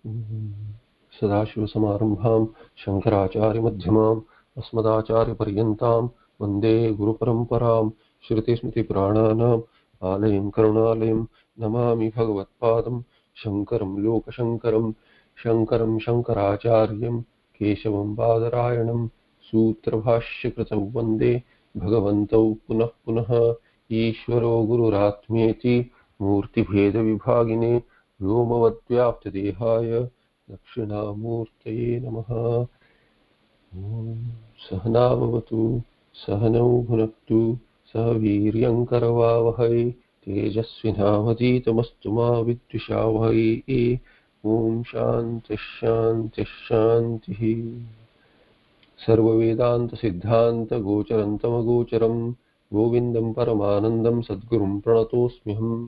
सदाशिवसमारम्भां शङ्कराचार्यमध्यमाम् अस्मदाचार्यपर्यन्तां वन्दे गुरुपरम्परां श्रुतिस्मृतिपुराणानाम् आलयं करुणालयं नमामि भगवत्पादं शङ्करं लोकशङ्करं शङ्करं शङ्कराचार्यं केशवं बादरायणं सूत्रभाष्यकृतौ वन्दे भगवन्तौ पुनः पुनः ईश्वरो गुरुरात्मेति मूर्तिभेदविभागिने व्योमवद्व्याप्तदेहाय दक्षिणामूर्तये नमः। ॐ सहना भवतु सहनौ भुनक्तु सह वीर्यङ्करवावहै तेजस्विनावधीतमस्तु मा विद्विषावहै। ॐ शान्तिः शान्तिः शान्तिः। सर्ववेदान्तसिद्धान्तगोचरं तमगोचरं गोविन्दं परमानन्दं सद्गुरुं प्रणतोऽस्म्यहम्।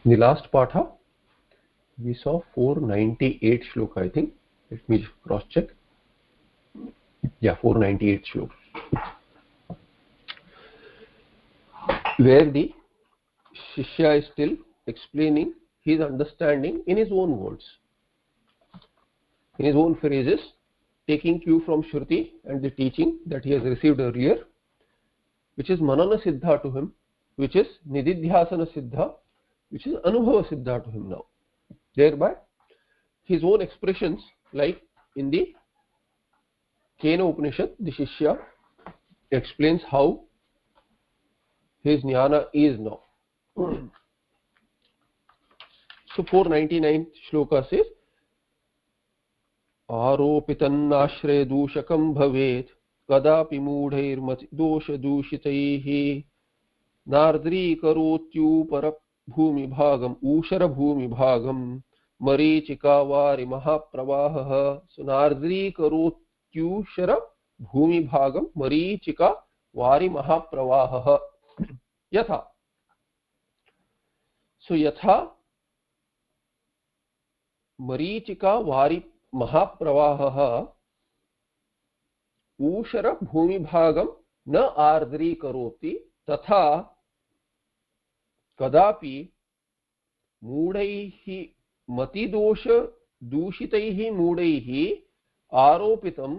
In the last patha, we saw 498 shloka, I think. Let me cross check. Yeah, 498 shloka, where the Shishya is still explaining his understanding in his own words, in his own phrases, taking cue from Shruti and the teaching that he has received earlier, which is Manana Siddha to him, which is Nididhyasana Siddha, which is Anubhava Siddha to him now. Thereby, his own expressions, like in the Kena Upanishad, the Shishya explains how his jnana is now. So 499 shloka says, आरोपितन्नाश्रय दूषकं भवेत् कदापि मूढैर्मति दोष दूषितैः नार्द्रीकरोत्यूपर भूमिभागम् ऊषर भूमिभागम् मरीचिकावारि महाप्रवाहः सुनार्द्रीकरोत्यूषर भूमिभागम् मरीचिका वारि महाप्रवाहः यथा. So यथा मरीचिका वारि महाप्रवाहः ऊषर भूमिभागं न आर्द्रीकरोति तथा कदापि मूढैः मतिदोष दूषितैः मूढैः आरोपितम्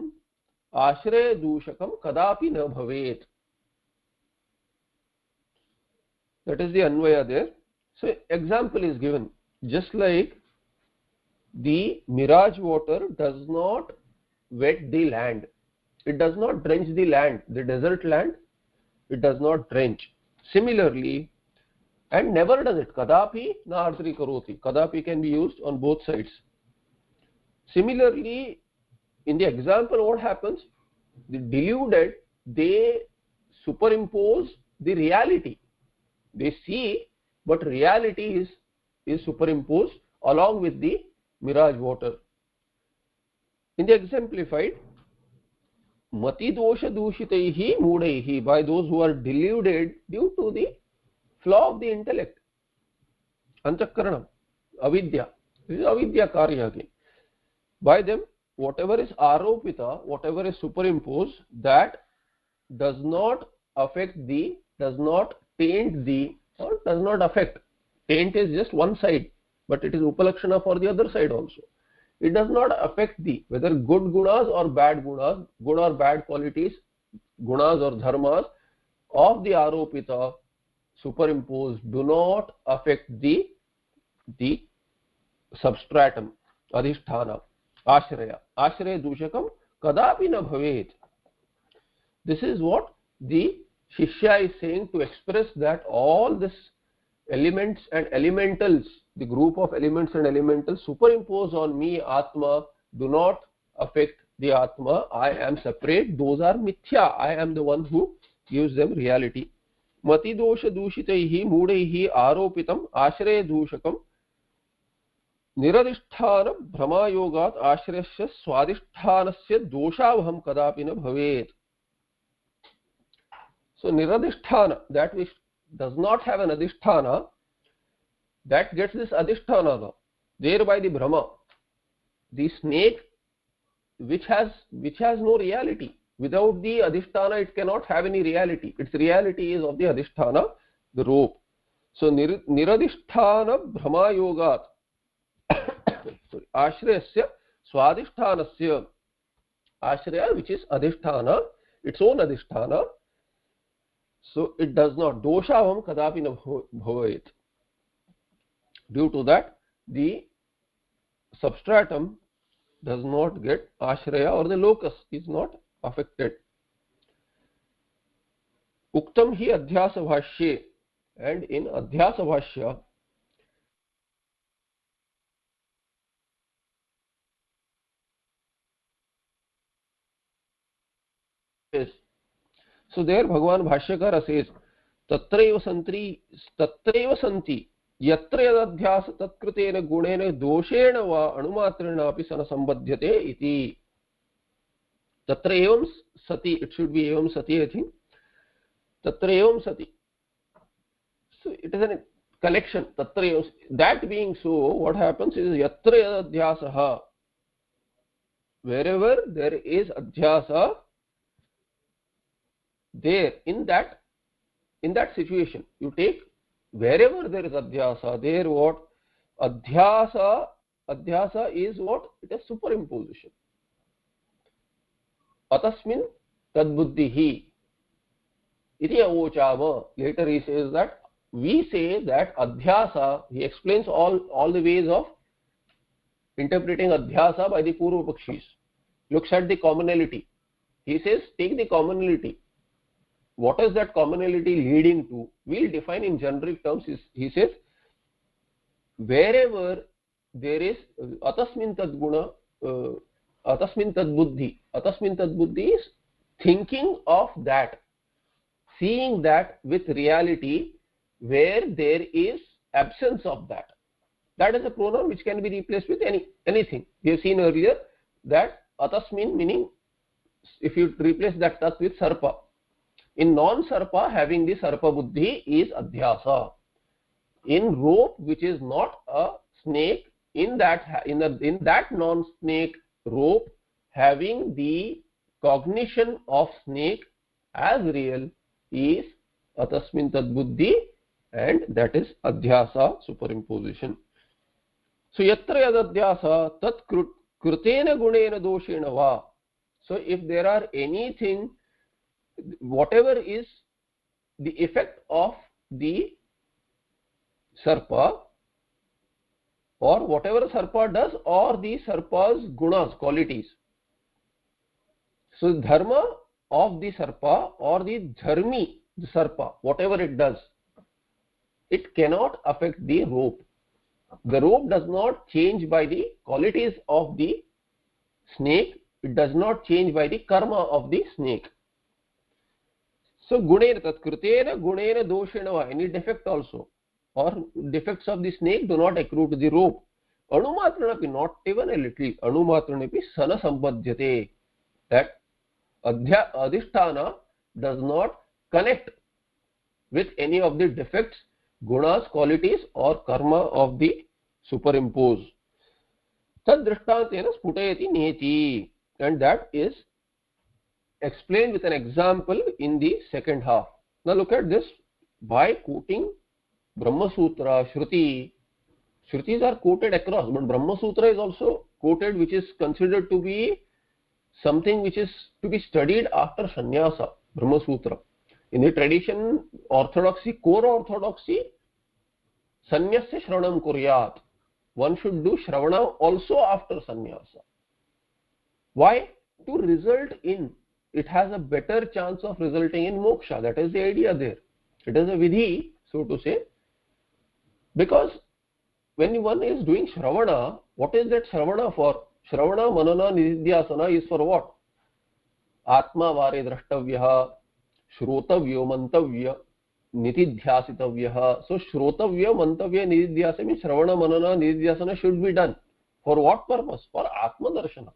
आश्रय दूषकं कदापि न भवेत्. That is the Anvay there. So example is given, just like the mirage water does not wet the land, it does not drench the land, the desert land, it does not drench. Similarly, and never does it, kadapi na ardri karoti, kadapi can be used on both sides. Similarly, in the example, what happens? The deluded, they superimpose the reality. They see, but reality is superimposed along with the mirage water. In the exemplified, mati dosha dushitaihi mudaihi, by those who are deluded due to the flaw of the intellect, antakaranam, avidya. This is avidya karya again. By them, whatever is aropita, whatever is superimposed, that does not affect the, does not taint the, or does not affect. Taint is just one side, but it is upalakshana for the other side also. It does not affect the, whether good gunas or bad gunas, good or bad qualities, gunas or dharmas of the aropita superimposed do not affect the substratum, adhisthana, ashraya. Ashraya dushakam kadapi na bhavet. This is what the Shishya is saying to express that all this elements and elementals, the group of elements and elementals superimposed on me, Atma, do not affect the Atma. I am separate. Those are mithya. I am the one who gives them reality. Mati dosha dushitaihi mudaihi aropitam ashraya dushakam निरधिष्ठान भ्रमायोगात् आश्रयस्य स्वाधिष्ठानस्य दोषावहं कदापि न भवेत्. So niradhisthana, that which does not have an adhisthana, that gets this adhisthana, thereby the Brahma, the snake which has no reality. Without the adhisthana it cannot have any reality. Its reality is of the adhisthana, the rope. So niradhisthana Brahma yogat ashrayasya swadhishthanasya, ashraya which is adhisthana, its own adhisthana. So it does not, doshavam kadapi na bhavet. Due to that, the substratum does not get ashraya, or the locus is not affected. Uktam hi adhyasa bhashye, and in adhyasa bhashya is, so there Bhagavan Bhashyakara says tatraiva santi yatra yadadhyasa tatkritena gunena doshena va anumatrena api sana sambadhyate iti. Tatra evam sati, it should be evam sati, I think. Tatra evam sati, so it is a collection. Tatra evam, that being so, what happens is yatra yadadhyasaha, wherever there is adhyasa, there in that situation you take, wherever there is adhyasa, there what adhyasa is what? It is superimposition. Atasmin tadbuddhihi iti avochama. Later he says that we say that adhyasa, he explains all the ways of interpreting adhyasa by the Purva Pakshis. Looks at the commonality. He says take the commonality. What is that commonality leading to? We'll define in generic terms. He says wherever there is atasmin tadguna, atasmin tadbuddhi. Atasmin tadbuddhi is thinking of that, seeing that with reality where there is absence of that. That is a pronoun which can be replaced with anything. We have seen earlier that atasmin meaning, if you replace that tat with sarpa, in non-sarpa having the sarpa buddhi is adhyasa. In rope which is not a snake, in that non-snake rope having the cognition of snake as real is atasmin tadbuddhi, and that is adhyasa, superimposition. So yatra yadadhyasa tat krutena gunena doshena va. So if there are anything, whatever is the effect of the sarpa, or whatever sarpa does, or the sarpa's gunas, qualities. So dharma of the sarpa or the dharmi, the sarpa, whatever it does, it cannot affect the rope. The rope does not change by the qualities of the snake, it does not change by the karma of the snake. So gunena tatkritena gunena doshena, any defect also, or defects of the snake do not accrue to the rope. Anumatranapi, not even a little, anumatranapi sana sambadhyate, that adhisthana does not connect with any of the defects, gunas, qualities or karma of the superimpose. Tad drishtantena sputayati neti, and that is explained with an example in the second half. Now look at this, by quoting Brahma Sutra, Shrutis are quoted across, but Brahma Sutra is also quoted, which is considered to be something which is to be studied after sannyasa. Brahma Sutra, in the tradition, orthodoxy, core orthodoxy, sannyasya shravanam kuryat, one should do shravana also after sannyasa. Why? To result in, it has a better chance of resulting in moksha. That is the idea there. It is a vidhi, so to say, because when one is doing shravana, what is that shravana for? Shravana, manana, nididhyasana is for what? Atma vare drashtavya, shrotavyo, mantavya. nitidhyasitavyah. So shrotavya, mantavya, nitidhyasa means shravana, manana, nitidhyasana should be done. For what purpose? For Atma Darshana.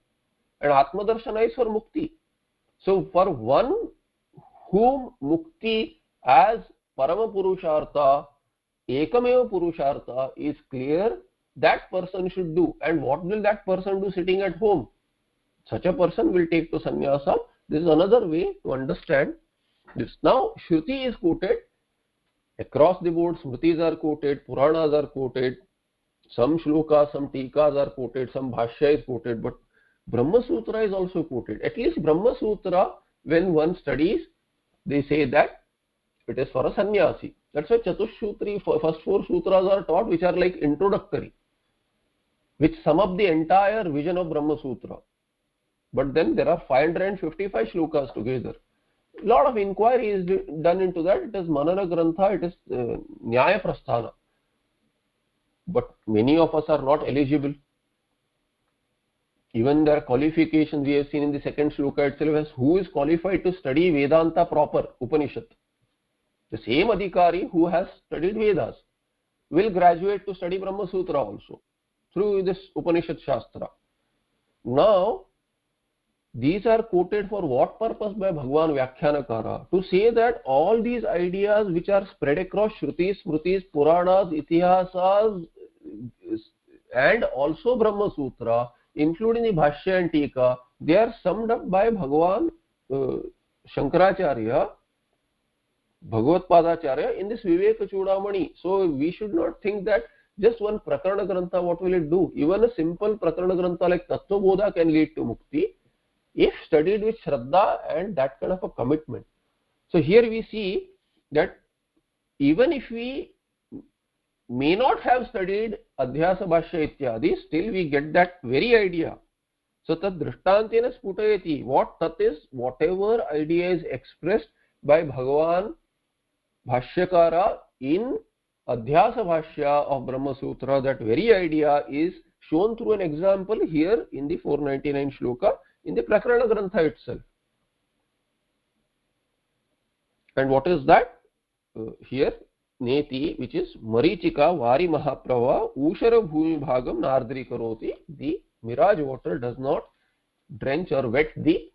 And Atma Darshana is for Mukti. So for one whom Mukti as Parama Purushartha, Ekameva Purushartha is clear, that person should do. And what will that person do sitting at home? Such a person will take to sannyasa. This is another way to understand this. Now Shruti is quoted across the board. Smritis are quoted, Puranas are quoted, some shlokas, some tikas are quoted, some bhashya is quoted, but Brahma Sutra is also quoted. At least Brahma Sutra, when one studies, they say that it is for a sannyasi. That's why Chatushutri, first 4 sutras are taught, which are like introductory, which sum up the entire vision of Brahma Sutra. But then there are 555 shlokas together. A lot of inquiry is done into that. It is Manana Grantha, it is Nyaya Prasthana. But many of us are not eligible. Even their qualifications we have seen in the second shloka itself as who is qualified to study Vedanta proper, Upanishad. The same Adhikari who has studied Vedas will graduate to study Brahma Sutra also through this Upanishad Shastra. Now, these are quoted for what purpose by Bhagwan Vyakhyanakara? To say that all these ideas which are spread across Shrutis, Smritis, Puranas, Itihasas and also Brahma Sutra, including the Bhashya and Tika, they are summed up by Bhagwan Shankaracharya, Bhagavad Padacharya in this Viveka Chudamani. So we should not think that just one Prakarana Grantha, what will it do? Even a simple Prakarana Grantha like Tattva Bodha can lead to Mukti if studied with Shraddha and that kind of a commitment. So here we see that even if we may not have studied Adhyasa Bhashya Ityadi, still we get that very idea. So tad drishtantena sputayati. What tat is? Whatever idea is expressed by Bhagavan Bhashyakara in Adhyasa Bhashya of Brahma Sutra, that very idea is shown through an example here in the 499 shloka in the Prakarana Grantha itself. And what is that? Here Neti, which is Marichika Vari Mahaprava Ushara Bhumi Bhagam Nardri Karoti. The mirage water does not drench or wet the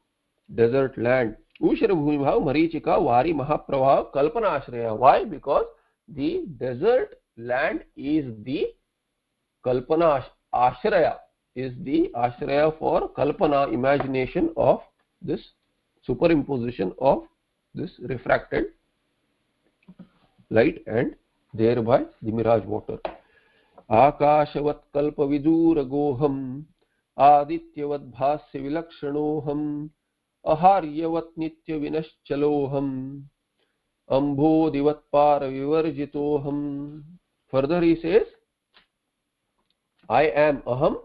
desert land. Ushara Bhumi Bhagam Marichika Vari Mahaprava Kalpana Ashraya. Why? Because the desert land is the Kalpana Ashraya, is the Ashraya for Kalpana, imagination of this superimposition of this refracted light and thereby the mirage water. Akashavat kalpa vidura goham adityavat bhasya vilakshanoham aharyavat nitya vinashchaloham ambodivat para vivarjitoham. Further he says, I am aham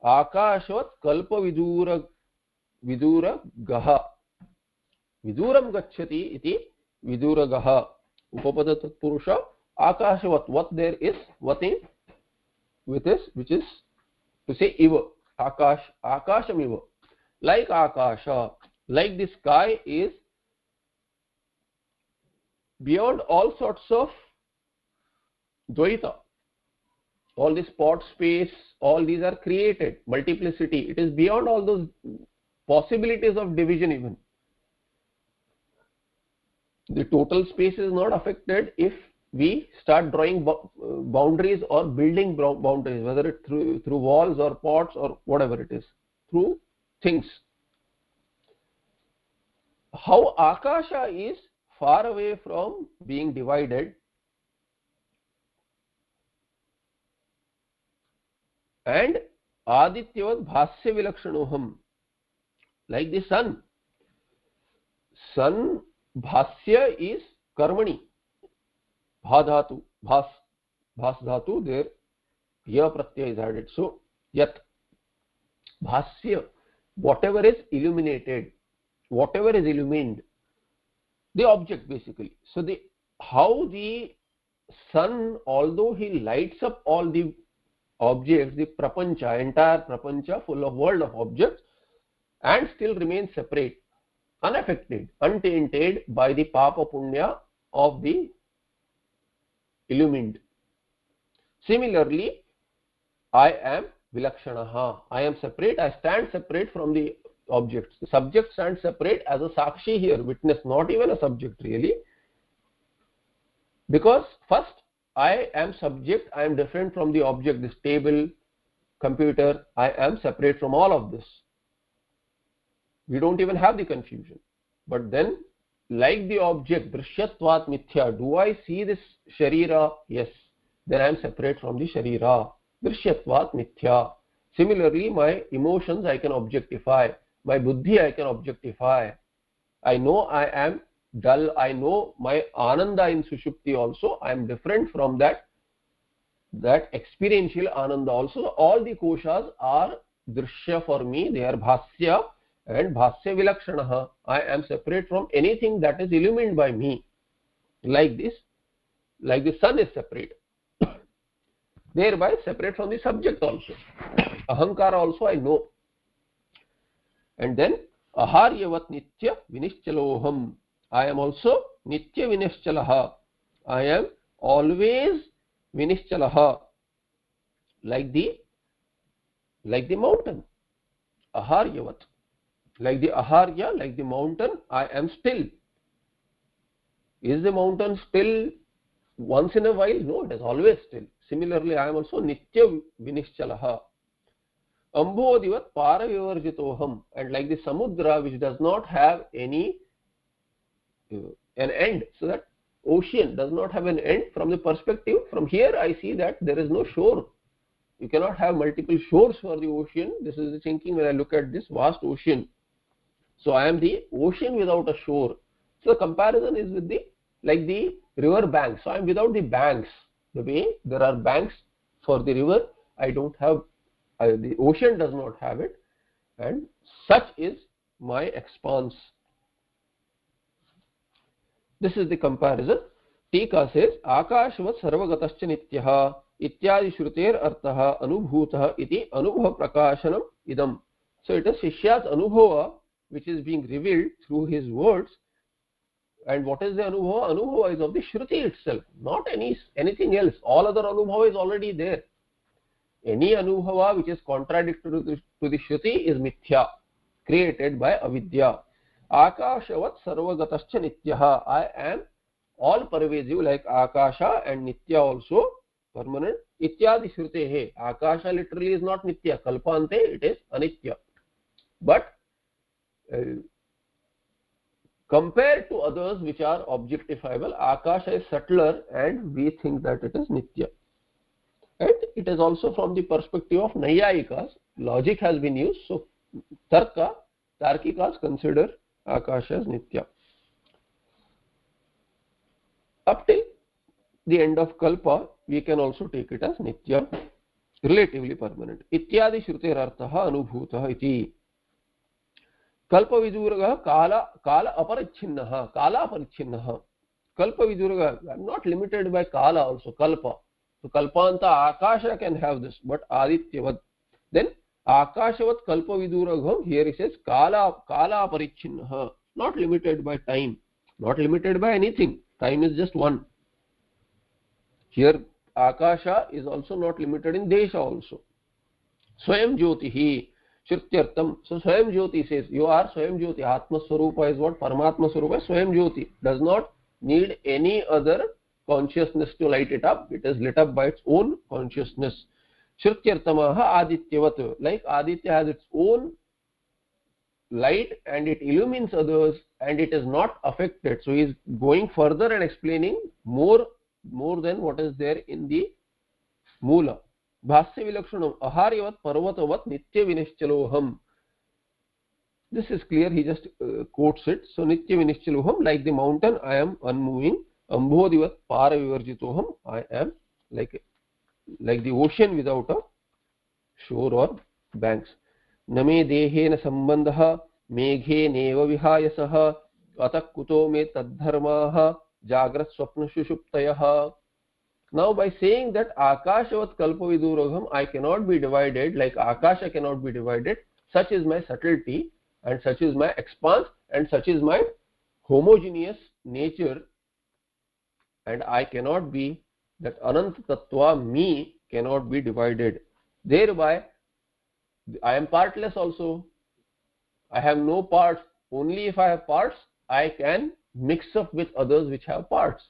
akashavat kalpa vidura gaha viduram gacchati iti vidura gaha. Upapada Tatpurusha, Akashavat, what there is, what in, with this, which is to say Iva, Akash, Akasham Iva, like Akasha, like the sky is beyond all sorts of Dvaita. All this spot space, all these are created, multiplicity, it is beyond all those possibilities of division even. The total space is not affected if we start drawing boundaries or building boundaries, whether it through walls or pots or whatever it is, through things. How Akasha is far away from being divided, and Adityavat Bhasya Vilakshanoham, like the sun. Sun Bhasya is Karmani, Bhadhatu, Bhas Dhatu, there Ya Pratyaya is added. So Yat Bhasya, whatever is illuminated, whatever is illumined, the object basically. So how the sun, although he lights up all the objects, the prapancha, entire prapancha full of world of objects, and still remains separate, unaffected, untainted by the papa punya of the illumined. Similarly, I am vilakshanaha. I am separate. I stand separate from the objects. The subject stands separate as a sakshi here, witness, not even a subject really. Because first, I am subject. I am different from the object. This table, computer, I am separate from all of this. We don't even have the confusion. But then, like the object, drishyatvat mithya, do I see this sharira? Yes. Then I am separate from the sharira. Drishyatvat mithya. Similarly, my emotions I can objectify. My buddhi I can objectify. I know I am dull. I know my ananda in sushupti also. I am different from that experiential ananda also. All the koshas are drishya for me. They are bhasya. And bhasya vilakshanaha, I am separate from anything that is illumined by me. Like this, like the sun is separate. Thereby separate from the subject also. Ahankara also I know. And then aharyavat nitya vinishchaloham. I am also nitya vinishchalaha. I am always vinishchalaha. Like the mountain. Aharyavat. Like the aharya, like the mountain, I am still. Is the mountain still once in a while? No, it is always still. Similarly, I am also nitya vinishchalaha. Ambodivat paravivarjitoham. And like the samudra, which does not have any an end. So that ocean does not have an end from the perspective. From here I see that there is no shore. You cannot have multiple shores for the ocean. This is the thinking when I look at this vast ocean. So I am the ocean without a shore. So the comparison is with like the river banks. So I am without the banks. The way there are banks for the river, I don't have, the ocean does not have it. And such is my expanse. This is the comparison. Tika says, Akashvat sarvagatascha nityaha ityadi shruter artaha anubhutah iti anubhava prakashanam idam. So it is Shishya's anubhava which is being revealed through his words. And what is the anubhava? Anubhava is of the Shruti itself, not anything else. All other anubhava is already there. Any anubhava which is contradictory to the Shruti is mithya, created by avidya. Akashavat sarvagatascha nityaha. I am all pervasive like Akasha, and nitya also permanent. Ityadi shrutehe. Akasha literally is not nitya. Kalpante it is anitya. But compared to others which are objectifiable, Akasha is subtler and we think that it is nitya. And it is also from the perspective of Naiyayikas. Logic has been used. So Tarkikas consider Akasha as nitya. Up till the end of Kalpa, we can also take it as nitya, relatively permanent. Ityadi shruter artaha anubhutah iti. Kalpa vidurga kala aparichinnaha. Kala aparichinnaha. Kalpa vidurga, I am not limited by kala also, kalpa. So kalpanta akasha can have this, but adityavat. Then akashavat kalpa viduragam, here it says kala aparichinnaha. Not limited by time, not limited by anything. Time is just one. Here akasha is also not limited in desha also. Swayam jyotihi. Shrutyartam. So Swayam Jyoti says, you are Swayam Jyoti. Atma Swarupa is what? Paramatma Swarupa is Swayam Jyoti. Does not need any other consciousness to light it up. It is lit up by its own consciousness. Shrutyartamaha adityavat. Like Aditya has its own light and it illumines others and it is not affected. So he is going further and explaining more than what is there in the Mula. Bhasya vilakshanam aharyavat parvatavat nitya vinishchaloham. This is clear, he just quotes it. So nitya vinishchaloham, like the mountain I am unmoving. Ambodivat paravivarjitoham, I am like the ocean without a shore or banks. Name dehena sambandha meghe neva vihayasaha atak kuto me tadharmaha jagrat swapna shushuptayaha. Now by saying that akashavat kalpa viduragam, I cannot be divided, like akasha cannot be divided, such is my subtlety and such is my expanse and such is my homogeneous nature and I cannot be, that Ananta Tattva, me, cannot be divided. Thereby, I am partless also. I have no parts. Only if I have parts, I can mix up with others which have parts.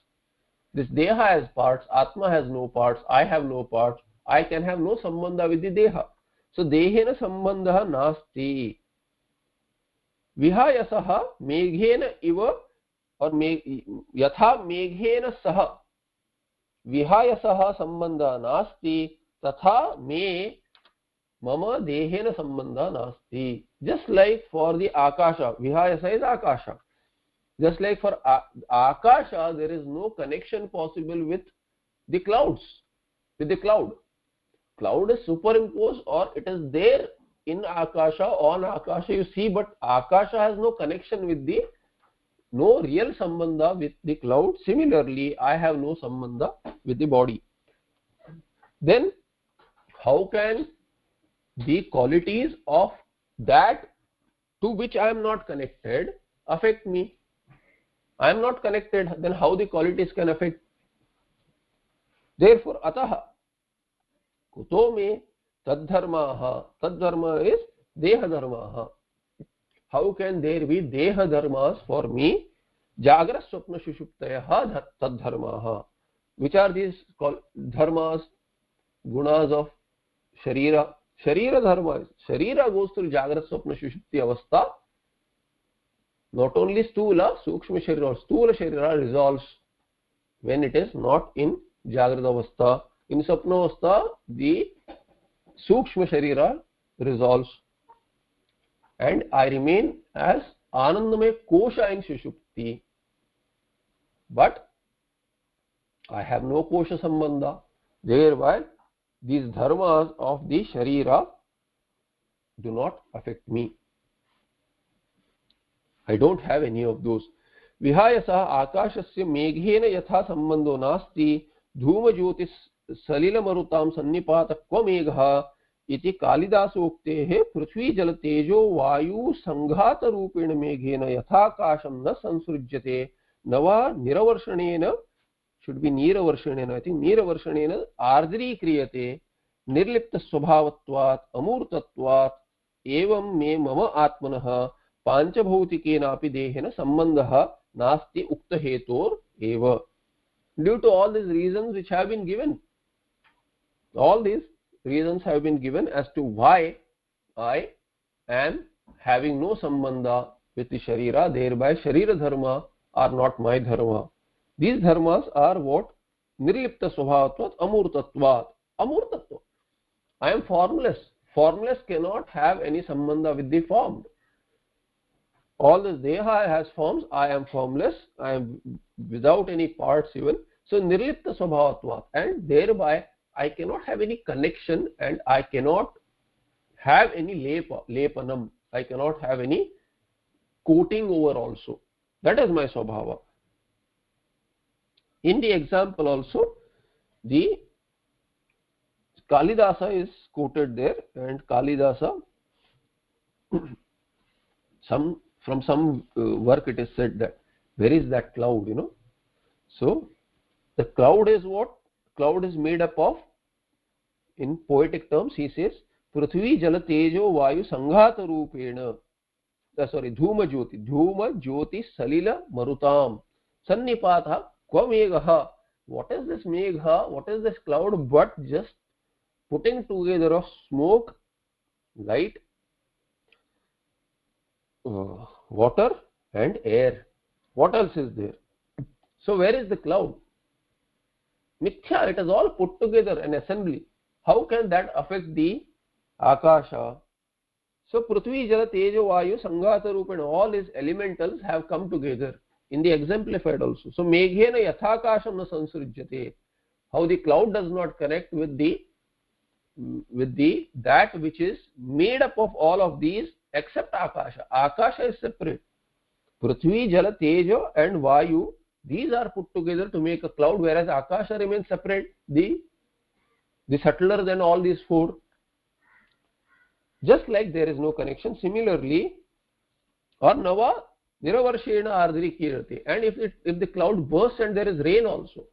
This Deha has parts, Atma has no parts, I have no parts. I can have no sambandha with the Deha. So, Dehena sambandha nasti. Vihayasaha meghena iva or yatha meghena saha. Vihayasaha sambandha nasti tatha me mama dehena sambandha nasti. Just like for the Akasha, Vihayasa is Akasha. Just like for Akasha, there is no connection possible with the clouds, with the cloud. Cloud is superimposed or it is there in Akasha, on Akasha you see, but Akasha has no connection with the, no real sambandha with the cloud. Similarly, I have no sambandha with the body. Then, how can the qualities of that to which I am not connected affect me? I am not connected, then how the qualities can affect? Therefore, ataha kuto me tadharmaha. Tadharma is deha dharmaha. How can there be deha dharmas for me? Jagra swapna shushuptayaha tadharmaha. Which are these dharmas, gunas of sharira? Sharira dharma. Sharira goes through jagra swapna shushupti avastha. Not only stula, sukshma sharira or stula sharira resolves when it is not in jagrata avastha. In sapna avastha, the sukshma sharira resolves and I remain as anandamay kosha in sushupti. But I have no kosha sambandha. Thereby, these dharmas of the sharira do not affect me. I don't have any of those. Vihayasa akashasya meghena yatha sambandho nasti dhuma jyotis salila marutam sannipata kva megha iti kalidasoktehe prithvi jala tejo vayu sanghata rupena meghena yatha akasham na sansrujyate nava niravarsanena, should be niravarsanena, I think niravarsanena ardri kriyate nirlipta swabhavatvat amurtatvat evam me mama atmanah panchabautikenapi dehena sambandha nasti ukta hetor eva. Due to all these reasons which have been given, all these reasons have been given as to why I am having no sambandha with the sharira, thereby sharira dharma are not my dharma. These dharmas are what? Nirlipta swabhavatvat amurtatvat. Amurtatva. I am formless. Formless cannot have any sambandha with the formed. All this deha has forms, I am formless, I am without any parts even. So nirlipta swabhavatvat, and thereby I cannot have any connection and I cannot have any lepanam. I cannot have any coating over also. That is my swabhava. In the example also, the Kalidasa is quoted there, and Kalidasa from some work it is said that where is that cloud, you know. So the cloud is what? Cloud is made up of, in poetic terms he says, Prithvi jala tejo vayu sanghata rupena, dhuma jyoti salila marutam sannipatha kva megha. What is this megha? What is this cloud but just putting together of smoke, light, water and air. What else is there? So where is the cloud? Mithya, it is all put together, an assembly. How can that affect the Akasha? So Prithvi, Jala, Tejo, Vayu, Sanghata, Rupa and all these elementals have come together in the exemplified also. So Meghena Yathakasham na sansrujyate. How the cloud does not connect with the that which is made up of all of these except Akasha. Akasha is separate. Prithvi, Jala, Tejo and Vayu, these are put together to make a cloud, whereas Akasha remains separate, the subtler than all these four. Just like there is no connection, similarly, or Nava Niravarshena ardhrikirate. And if the cloud bursts and there is rain also,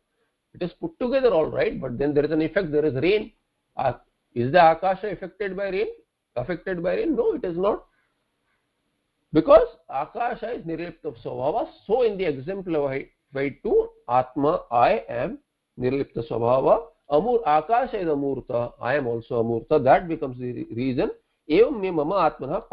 it is put together all right, but then there is an effect, there is rain. Is the Akasha affected by rain? Affected by rain? No, it is not. Because Akasha is nirlipta svabhava. So in the exemplified to Atma, I am nirlipta svabhava. Akasha is amurta, I am also amurta. That becomes the reason. Evam me mama atmana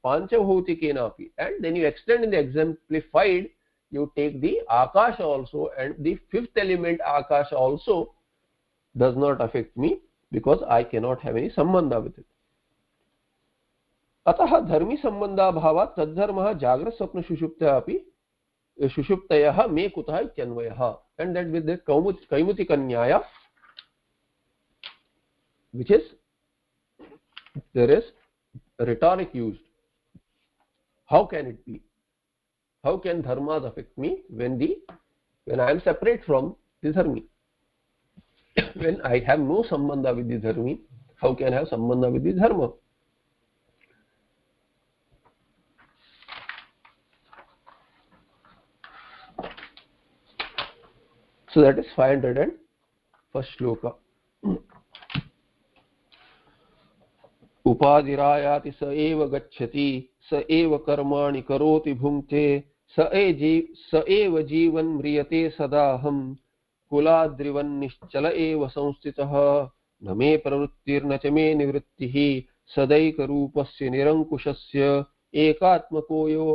panchabhautikena api. And then you extend in the exemplified, you take the Akasha also, and the fifth element Akasha also does not affect me because I cannot have any sambandha with it. अतः धर्मी संबंधाभावात् तद्धर्मः जागृत स्वप्न सुषुप्तयः अपि सुषुप्तयः मे कुतः इत्यन्वयः. And that with the Kaimutiki Nyaya, which is there is rhetoric used. How can it be? How can dharmas affect me when I am separate from the dharmi? When I have no sambandha with the dharmi, how can I have sambandha with the dharma? So that is 501st shloka. उपाधिरायाति स एव गच्छति स एव कर्माणि करोति भुङ्क्ते स एव जीवन् म्रियते सदाहं कुलाद्रिवन् निश्चल एव संस्थितः न मे प्रवृत्तिर्न च मे निवृत्तिः सदैकरूपस्य निरङ्कुशस्य एकात्मको यो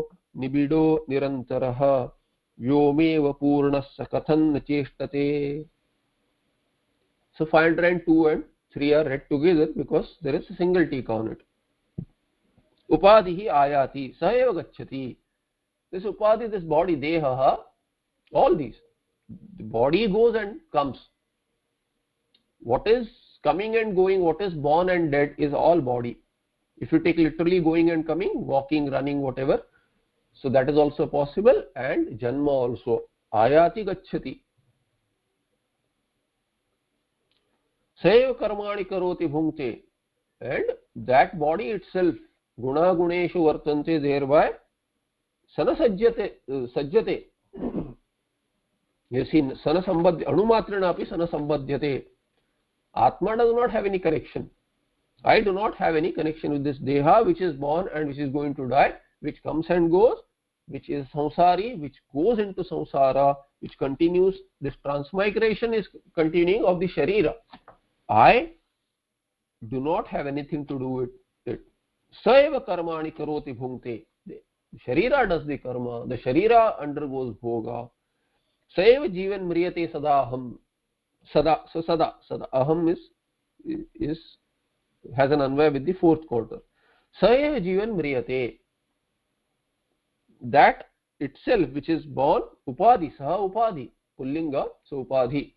निबिडो निरन्तरः व्योमेव पूर्णः स कथं न चेष्टते. So 502 and 3 are read together because there is a single tika on it. Upadhihi ayati sa eva gacchati. This upadhi, this body, deha, all these, the body goes and comes. What is coming and going, what is born and dead is all body. If you take literally going and coming, walking, running, whatever, so that is also possible. And janma also. Ayati gacchati. Saiva karmani karoti bhunkte. And that body itself, guna guneshu vartante, thereby sana sajjate. You see, sana sambadhyate, anumatrana api sana sambadhyate. Atma does not have any connection. I do not have any connection with this deha which is born and which is going to die, which comes and goes, which is samsari, which goes into samsara, which continues. This transmigration is continuing of the sharira. I do not have anything to do with it. Saeva karmani karoti bhunkte. The sharira does the karma. The sharira undergoes bhoga. Saeva jivan mriyate sadaham. Sada. So sada. Aham has an anvaya with the fourth quarter. Saeva jivan mriyate. That itself which is born, upadhi, saha upadhi, pullinga, so upadhi,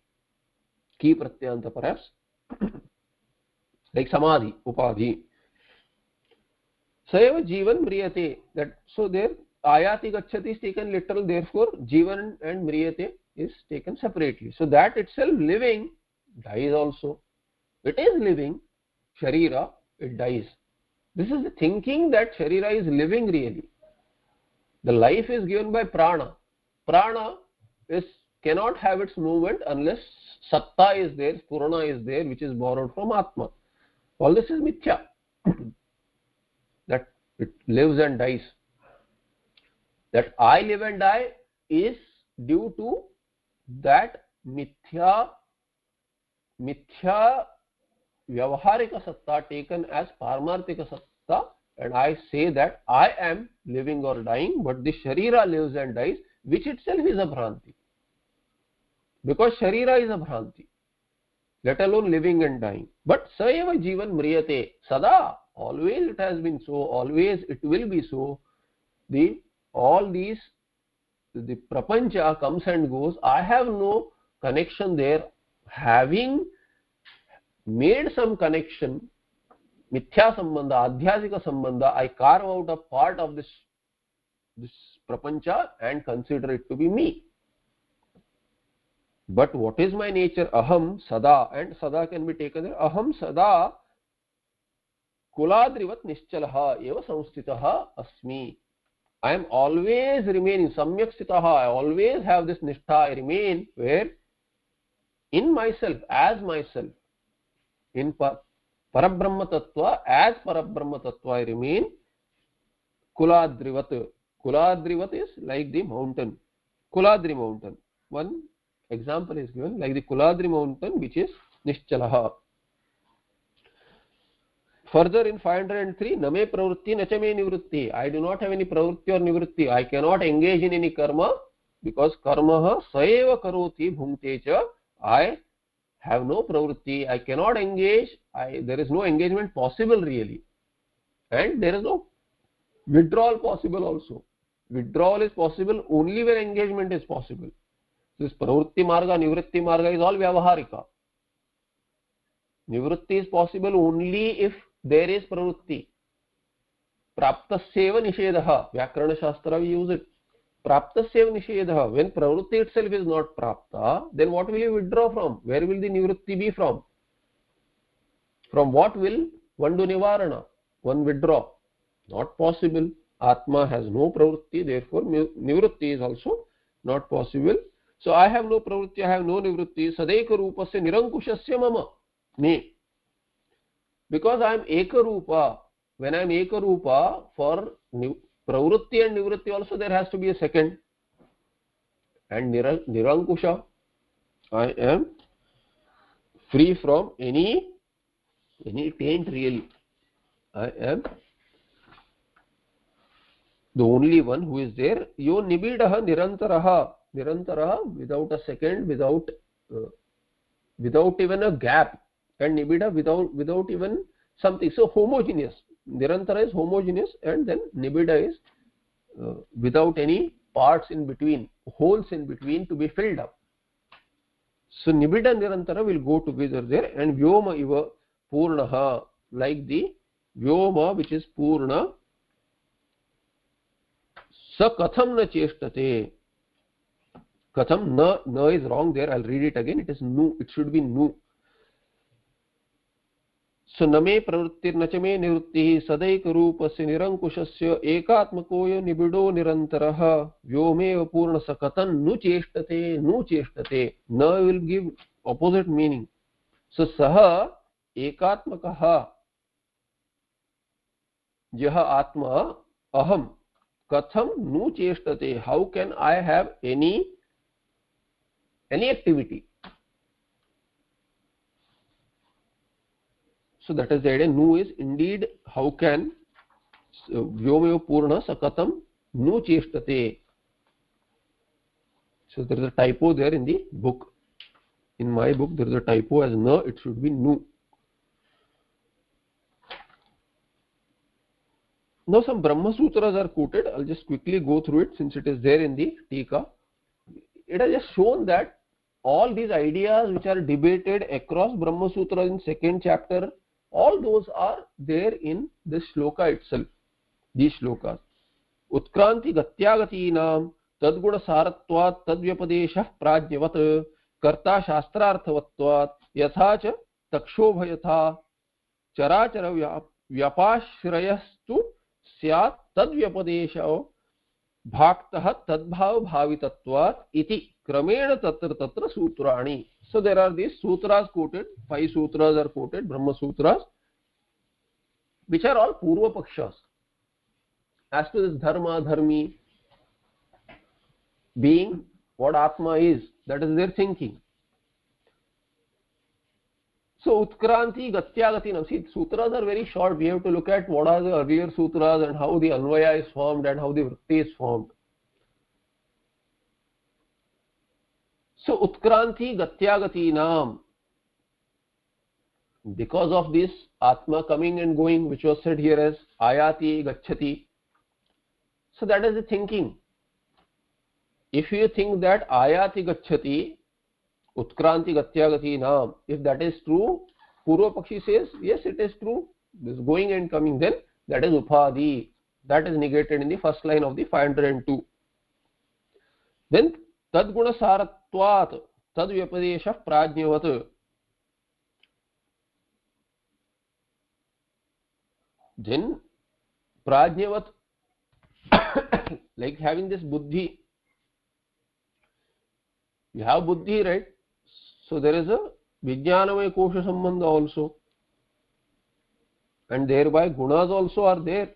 key pratyanta perhaps, like samadhi, upadhi. Saeva jivan mriyate. That so there ayati gacchati is taken literal, therefore jivan and mriyate is taken separately. So that itself living dies also. It is living, sharira, it dies. This is the thinking that sharira is living really. The life is given by prana. Prana cannot have its movement unless satta is there, purana is there, which is borrowed from atma. All this is mithya. That it lives and dies. That I live and die is due to that mithya vyavaharika satta taken as paramarthika satta. And I say that I am living or dying, but the sharira lives and dies, which itself is a bhranti. Because sharira is a bhranti, let alone living and dying. But saeva jivan mriyate, sada, always it has been so, always it will be so. All these, the prapancha comes and goes. I have no connection there. Having made some connection, mithya sambandha, adhyasika sambandha, I carve out a part of this prapancha and consider it to be me. But what is my nature? Aham sada, and sada can be taken there. Aham sada kuladrivat nischalaha eva samstitaha asmi. I am always remaining samyak sthitah. I always have this nishtha. I remain where? In myself, as myself. In Parabrahma Tattva, as Parabrahma Tattva, I remain Kuladrivat. Kuladrivat is like the mountain. Kuladri mountain. One example is given like the Kuladri mountain, which is Nischalaha. Further in 503, Name pravritti nachame nivritti. I do not have any pravritti or nivritti. I cannot engage in any karma because karma saeva karoti bhungte cha. I have no pravritti. I cannot engage. There is no engagement possible really. And there is no withdrawal possible also. Withdrawal is possible only when engagement is possible. This pravritti marga, nivritti marga is all vyavaharika. Nivritti is possible only if there is pravritti. Praptasyeva nishedha. Vyakarana Shastra we use it. Praptasyeva nishedha. When pravritti itself is not prapta, then what will you withdraw from? Where will the nivritti be from? From what will one do nivarana? One withdraw. Not possible. Atma has no pravritti, therefore nivritti is also not possible. So I have no pravritti, I have no nivritti. Sadeka rupasya nirankushasya mama. Me. Because I am ekarupa. When I am ekarupa, for pravritti and nivritti also there has to be a second. And nirankusha, I am free from any taint really. I am the only one who is there. Yo nibidaha nirantaraha. Nirantaraha, without a second, without even a gap. And nibida without even something. So homogeneous. Nirantara is homogeneous, and then nibida is without any parts in between, holes in between to be filled up. So nibida nirantara will go together there, and vyoma iva purnaha, like the vyoma which is purna. Sa katham na cheshtate. Katham na is wrong there. I'll read it again. It is nu. It should be nu. So name pravrittir nachame nivritti sadaika rupasya nirankushasya ekatmakoya nibido nirantaraha vyomeva purna sakatan nu cheshtate. Na will give opposite meaning. So saha ekatmakaha yaha atma aham katham nu cheshtate. How can I have any activity? So that is the idea. Nu is indeed how can. Vyomeva purna sakatam nu cheshtate. So there is a typo there in the book. In my book there is a typo as na, it should be nu. Now some Brahma Sutras are quoted. I'll just quickly go through it since it is there in the Tika. It has just shown that all these ideas which are debated across Brahma Sutras in second chapter, all those are there in this shloka itself. These shlokas. Utkranti gatyagatinam tadguna saratvat tadvyapadeshah prajnavat karta shastrarthavatvat yatha cha takshobhayatha charachara vyapashrayastu syat tadvyapadesha bhaktah tadbhav bhavitatvat iti kramena tatra sutrani. So there are these sutras quoted, 5 sutras are quoted, Brahma Sutras, which are all Purva Pakshas. As to this dharma, dharmi, being what Atma is, that is their thinking. So Utkranti Gatyagatinam. See, sutras are very short. We have to look at what are the earlier sutras and how the Anvaya is formed and how the Vritti is formed. So Utkranti Gatyagatinam. Because of this Atma coming and going, which was said here as Ayati Gacchati. So that is the thinking. If you think that Ayati Gacchati, Utkranti Gatyagatinam, if that is true, Purva Pakshi says, yes, it is true. This going and coming, then that is Upadhi. That is negated in the first line of the 502. Then Tadguna Saratvat Tadvyapadesha Prajnavat. Then Prajnavat like having this buddhi. You have buddhi, right? So there is a vijnanamaya kosha sambandha also, and thereby gunas also are there.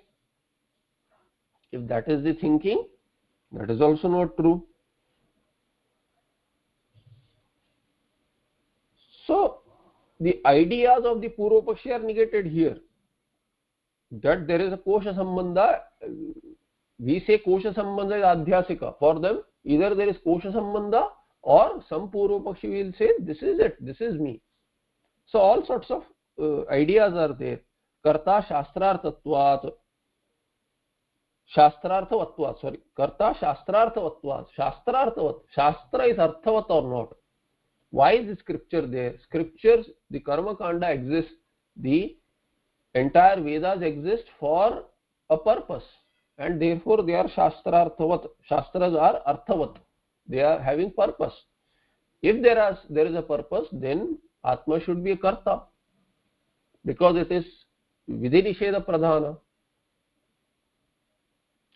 If that is the thinking, that is also not true. So the ideas of the Purva-Paksha are negated here. That there is a kosha sambandha, we say kosha sambandha is adhyasika. For them, either there is kosha sambandha or some Purva-Pakshi will say this is it, this is me. So all sorts of ideas are there. Karta shastrarthatvat, shastrarthavatvat, sorry, karta shastrarthavatvat, shastrarthavat, shastra is arthavat or not. Why is the scripture there? Scriptures, the karma kanda exists, the entire Vedas exist for a purpose, and therefore they are shastrarthavat. Shastras are arthavat, they are having purpose. If there is a purpose, then Atma should be a karta, because it is vidhi nisheda pradhana.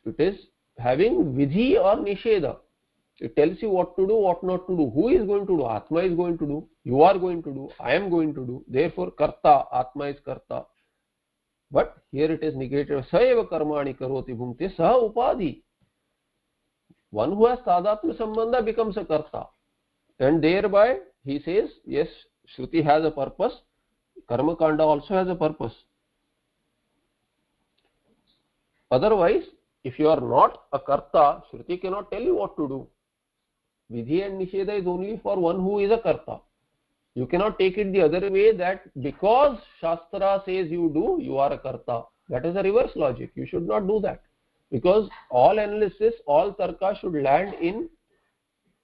It is having vidhi or nisheda. It tells you what to do, what not to do. Who is going to do? Atma is going to do. You are going to do. I am going to do. Therefore, karta, Atma is karta. But here it is negated. Saeva karmani karoti bhumte saha upadhi. One who has tadatma sambandha becomes a karta. And thereby he says, yes, Shruti has a purpose. Karma kanda also has a purpose. Otherwise, if you are not a karta, Shruti cannot tell you what to do. Vidhi and Nisheda is only for one who is a karta. You cannot take it the other way, that because Shastra says you do, you are a karta. That is a reverse logic. You should not do that. Because all analysis, all tarka should land in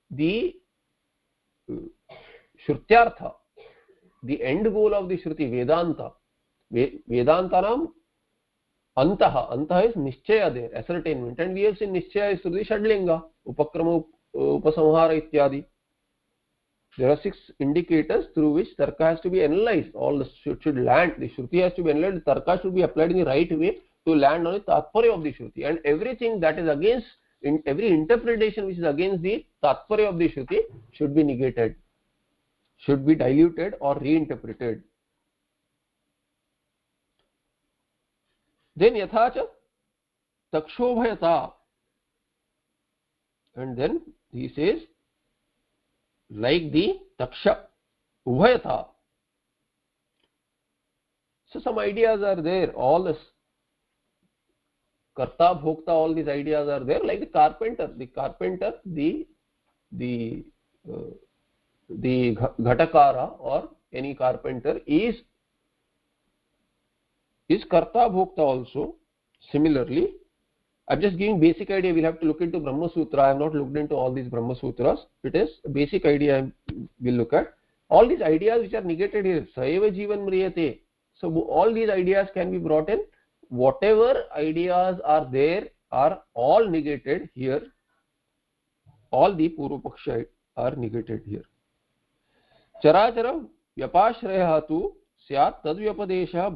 the Shrutyartha, the end goal of the Shruti, Vedanta. Vedantanam Antaha is Nischaya there, ascertainment. And we have seen Nischaya is Shruti Shadlinga, Upakrama, Upasamhara ityadi. There are 6 indicators through which tarka has to be analyzed. All the should land, the Shruti has to be analyzed, the tarka should be applied in the right way to land on the Tatparya of the Shruti. And everything that is against, every interpretation which is against the Tatparya of the Shruti should be negated, should be diluted or reinterpreted. Then yathacha takshobhayata, and then he says, like the taksha, ubhayata. So some ideas are there, all this karta, bhokta, all these ideas are there, like the carpenter, the ghatakara or any carpenter is karta, bhokta also. Similarly, I'm just giving basic idea. We'll have to look into Brahma Sutra. I have not looked into all these Brahma Sutras. It is a basic idea we'll look at. All these ideas which are negated here, Saeva Jivan Mriyate. So all these ideas can be brought in. Whatever ideas are there are all negated here. All the Purva-Paksha are negated here. Charachara Vyapashraya tu syat tadvyapadesha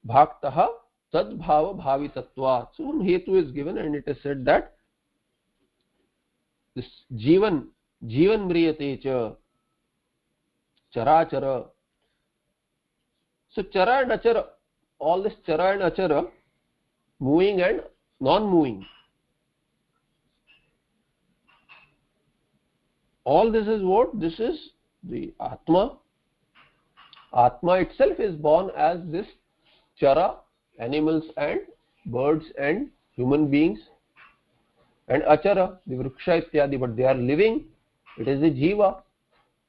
bhaktaha tadbhava bhavitatva. So one hetu is given, and it is said that this jivan mriyate cha charachara. So chara and achara, all this chara and achara, moving and non-moving, all this is what? This is the Atma. Atma itself is born as this chara, animals and birds and human beings, and achara, the vriksha ityadi, but they are living. It is the jiva.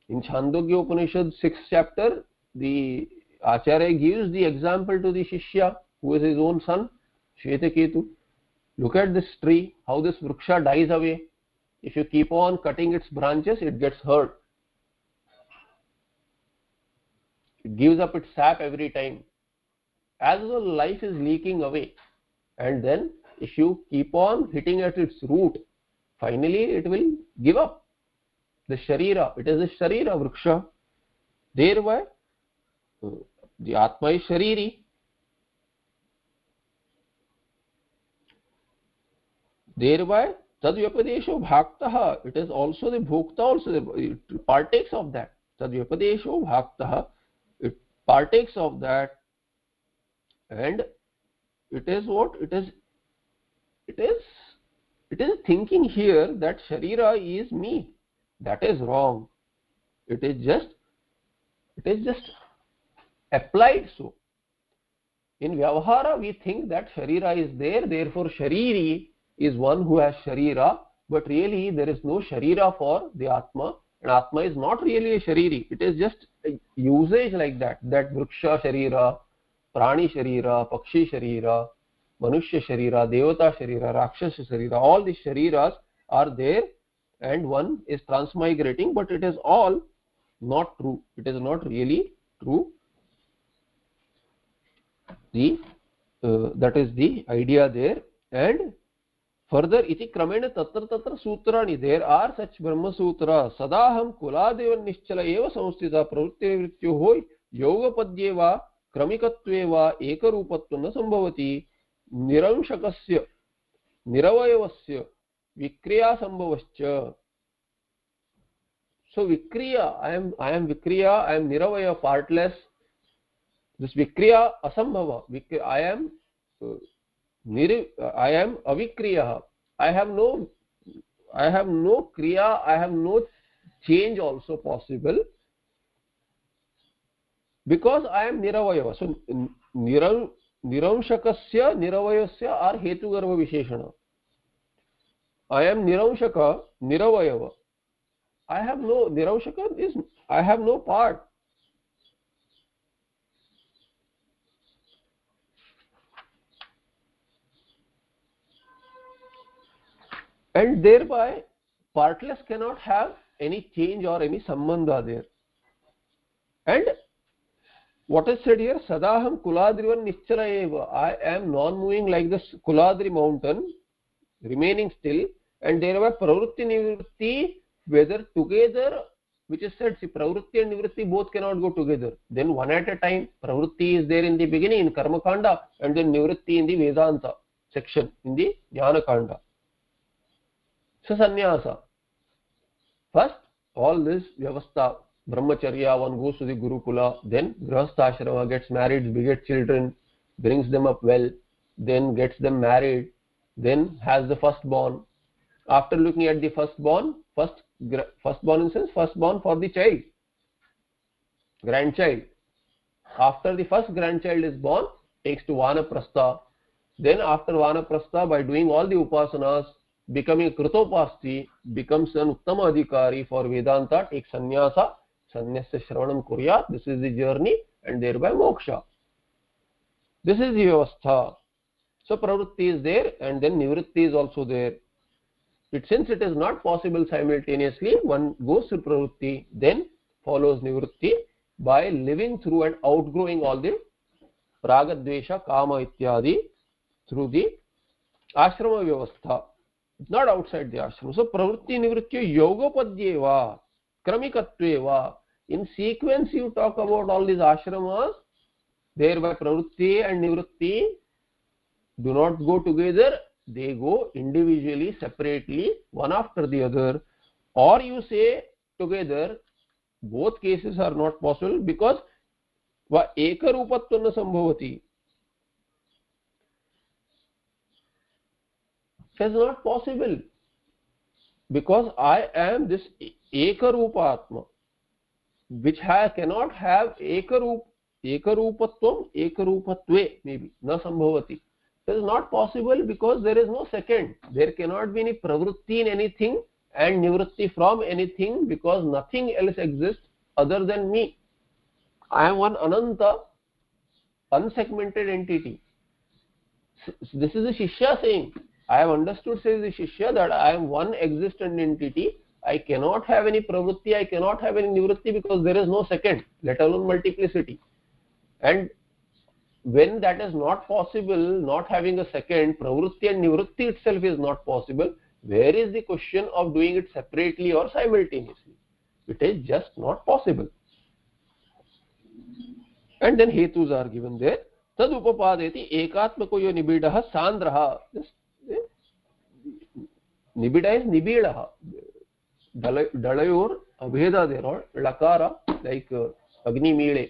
In Chandogya Upanishad 6th chapter, the Acharya gives the example to the Shishya, who is his own son, Shvetaketu. Look at this tree, how this vriksha dies away. If you keep on cutting its branches, it gets hurt. It gives up its sap every time. As well, life is leaking away, and then if you keep on hitting at its root, finally it will give up. The Sharira, it is the Sharira Vriksha. Thereby, the Atma is Shariri. Thereby tadvyapadesho bhaktah, it is also the bhokta, also it partakes of that. Tadvyapadesho bhaktah, it partakes of that, and it is what it is. It is thinking here that Sharira is me. That is wrong. It is just applied so. In Vyavahara, we think that Sharira is there, therefore Shariri is one who has Sharira, but really there is no Sharira for the Atma, and Atma is not really a Shariri. It is just a usage like that Vriksha Sharira, Prani Sharira, Pakshi Sharira, Manushya Sharira, Devata Sharira, Rakshasa Sharira, all these Shariras are there, and one is transmigrating, but it is all not true. It is not really true. That is the idea there. And further, iti kramena tatra sutrani, there are such Brahma Sutra. Sadaham kuladeva nischala eva samstita pravritti nivrityoho yogapadye va kramikatve va ekarupatva na sambhavati niramshakasya niravayavasya vikriya sambhavascha. So vikriya, I am vikriya, I am niravaya, partless. This vikriya asambhava, I am avikriya. I have no kriya, I have no change also possible, because I am niravaya. So niramshakasya niravayasya are hetu garva visheshana. I am niramshaka niravayava. I have no niramshaka is I have no part. And thereby partless cannot have any change or any sambandha there. And what is said here, Sadaham Kuladrivan Nischala eva, I am non-moving like this Kuladri mountain, remaining still, and thereby Pravritti Nivritti, whether together, which is said, see, Pravritti and Nivritti both cannot go together. Then one at a time, Pravritti is there in the beginning in Karma Kanda, and then Nivritti in the Vedanta section, in the Jnana Kanda. So sannyasa. First, all this vyavastha, brahmacharya, one goes to the Gurukula, then grihastha ashrama, gets married, begets children, brings them up well, then gets them married, then has the firstborn. After looking at the firstborn, firstborn in the sense, firstborn for the child, grandchild. After the first grandchild is born, takes to Vanaprastha. Then after Vanaprastha, by doing all the upasanas, becoming a Krutopasti, becomes an Uttama Adhikari for Vedanta, takes sannyasa, sannyasya shravanam kuryat. This is the journey, and thereby moksha. This is the vyavastha. So pravritti is there, and then nivritti is also there. Since it is not possible simultaneously, one goes to pravritti, then follows nivritti by living through and outgrowing all the raga, dvesha, kama ityadi through the ashrama vyavastha. It's not outside the ashram. So pravritti nivrityo yogapadyeva kramikatveva. In sequence you talk about all these ashramas, thereby pravritti and nivritti do not go together, they go individually, separately, one after the other. Or you say together, both cases are not possible, because va ekarupatva na sambhavati. It is not possible, because I am this ekarupa atma, which cannot have ekarupatvam ekarupatve, maybe na sambhavati. It is not possible, because there is no second. There cannot be any pravritti in anything and nivritti from anything, because nothing else exists other than me. I am one ananta, unsegmented entity. This is the Shishya saying. I have understood, says the Shishya, that I am one existent entity. I cannot have any pravritti, I cannot have any nivritti, because there is no second, let alone multiplicity. And when that is not possible, not having a second, pravritti and nivritti itself is not possible, where is the question of doing it separately or simultaneously? It is just not possible. And then hetus are given there. Tad upapadeti ekatmako yo nibidaha sandraha. Nibida is nibida. Dalayor abheda there or lakara like Agni Mile.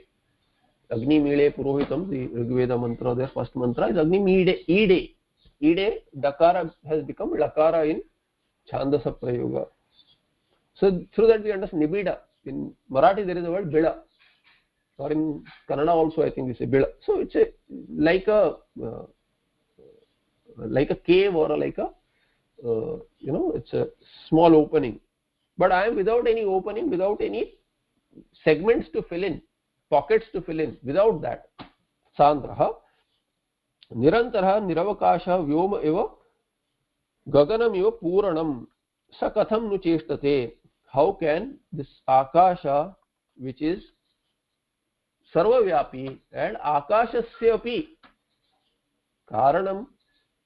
Agni Mile Purohitam, the Rigveda mantra, their first mantra is Agni Mide. Ide. Ide, Dakara has become Lakara in Chandasa Prayoga. So through that we understand Nibida. In Marathi there is a word Bida. Or in Kannada also I think we say Bida. So it's a like a cave or like a it's a small opening. But I am without any opening, without any segments to fill in, pockets to fill in. Without that, Sandraha Nirantarah Niravakasha Vyoma eva Gaganam eva Puranam Sakatham nu cheshtate. How can this Akasha, which is Sarvavyapi, and Akashasyapi Karanam,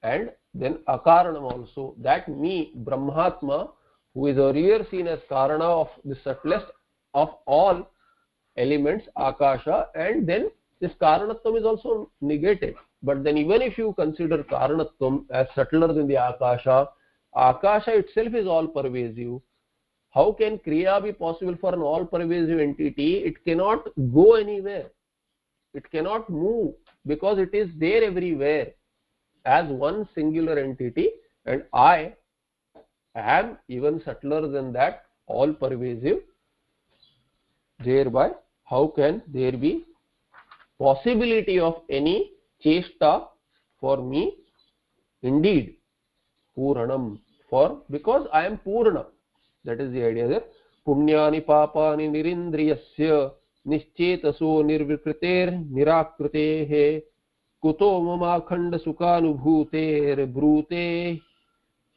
and then Akaranam also, that me, Brahmatma, who is earlier seen as Karana of the subtlest of all elements, Akasha, and then this Karanatvam is also negated. But then even if you consider Karanatvam as subtler than the Akasha, Akasha itself is all pervasive. How can Kriya be possible for an all pervasive entity? It cannot go anywhere. It cannot move because it is there everywhere as one singular entity, and I am even subtler than that, all pervasive. Thereby, how can there be possibility of any cheshta for me? Indeed, Puranam, because I am Purana. That is the idea there. Punyani papani nirindriyasya nischetaso nirvikriter nirakrutehe kuto mamakhanda sukhanubhuter brute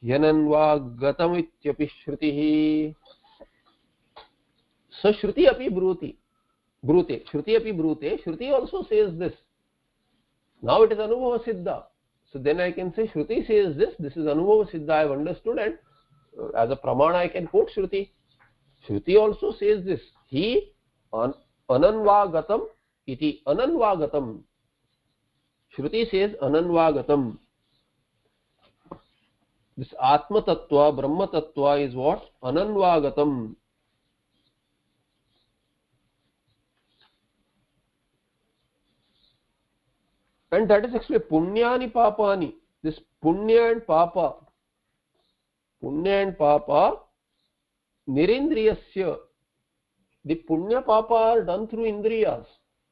yananva gatamicyapi shrutihi. So Shruti api brute. Shruti api brute. Shruti also says this. Now it is Anubhava Siddha. So then I can say Shruti says this. This is Anubhava Siddha. I have understood, and as a pramana I can quote Shruti. Shruti also says this. He ananvagatam iti. Ananvagatam. Shruti says ananvagatam. This Atma Tattva, Brahma Tattva is what? Ananvagatam. And that is actually Punyani Papani. This Punya and Papa. Punya and Papa. Nirindriyasya. The Punya Papa are done through Indriyas.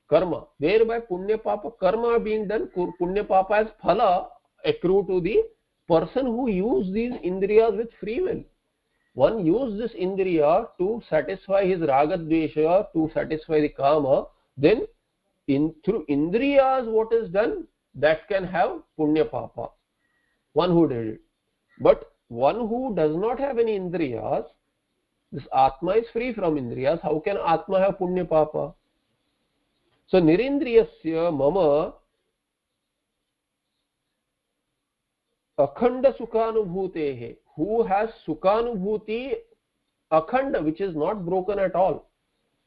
Karma. Thereby Punya Papa Karma being done. Punya Papa as Phala accrue to the person who used these Indriyas with free will. One used this Indriya to satisfy his Ragadvesha, to satisfy the Kama. Then through Indriyas what is done, that can have Punya Papa. One who did it. But one who does not have any Indriyas, this Atma is free from Indriyas. How can Atma have Punya Papa? So Nirindriyasya mama Akhanda Sukhanubhutehe. Who has Sukhanubhuti Akhanda, which is not broken at all.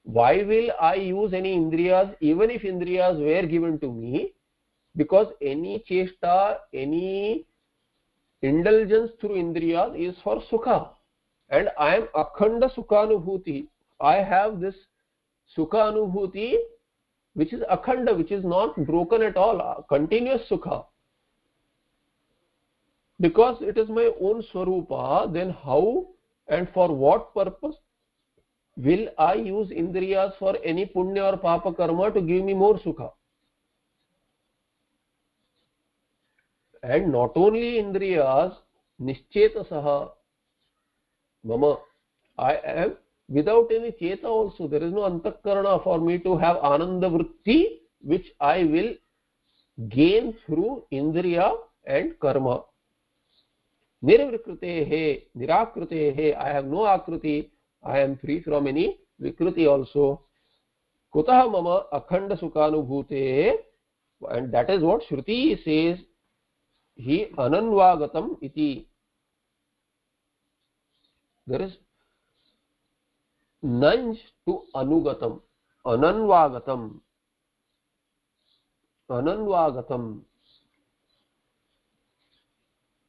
Why will I use any Indriyas, even if Indriyas were given to me? Because any cheshta, any indulgence through Indriyas is for Sukha. And I am Akhanda Sukhanubhuti. I have this Sukhanubhuti which is Akhanda, which is not broken at all, continuous Sukha. Because it is my own Swarupa, then how and for what purpose will I use Indriyas for any Punya or Papa Karma to give me more Sukha? And not only Indriyas, Nischetasaha Mama, I am without any Cheta also. There is no Antakarana for me to have Ananda Vritti, which I will gain through Indriya and Karma. Nirvikrutehe, Nirakrutehe, I have no Akruti, I am free from any Vikruti also. Kutaha Mama Akhanda Sukhanubhute, and that is what Shruti says, he Ananvagatam iti. There is Nanj to Anugatam, Ananvagatam, Ananvagatam.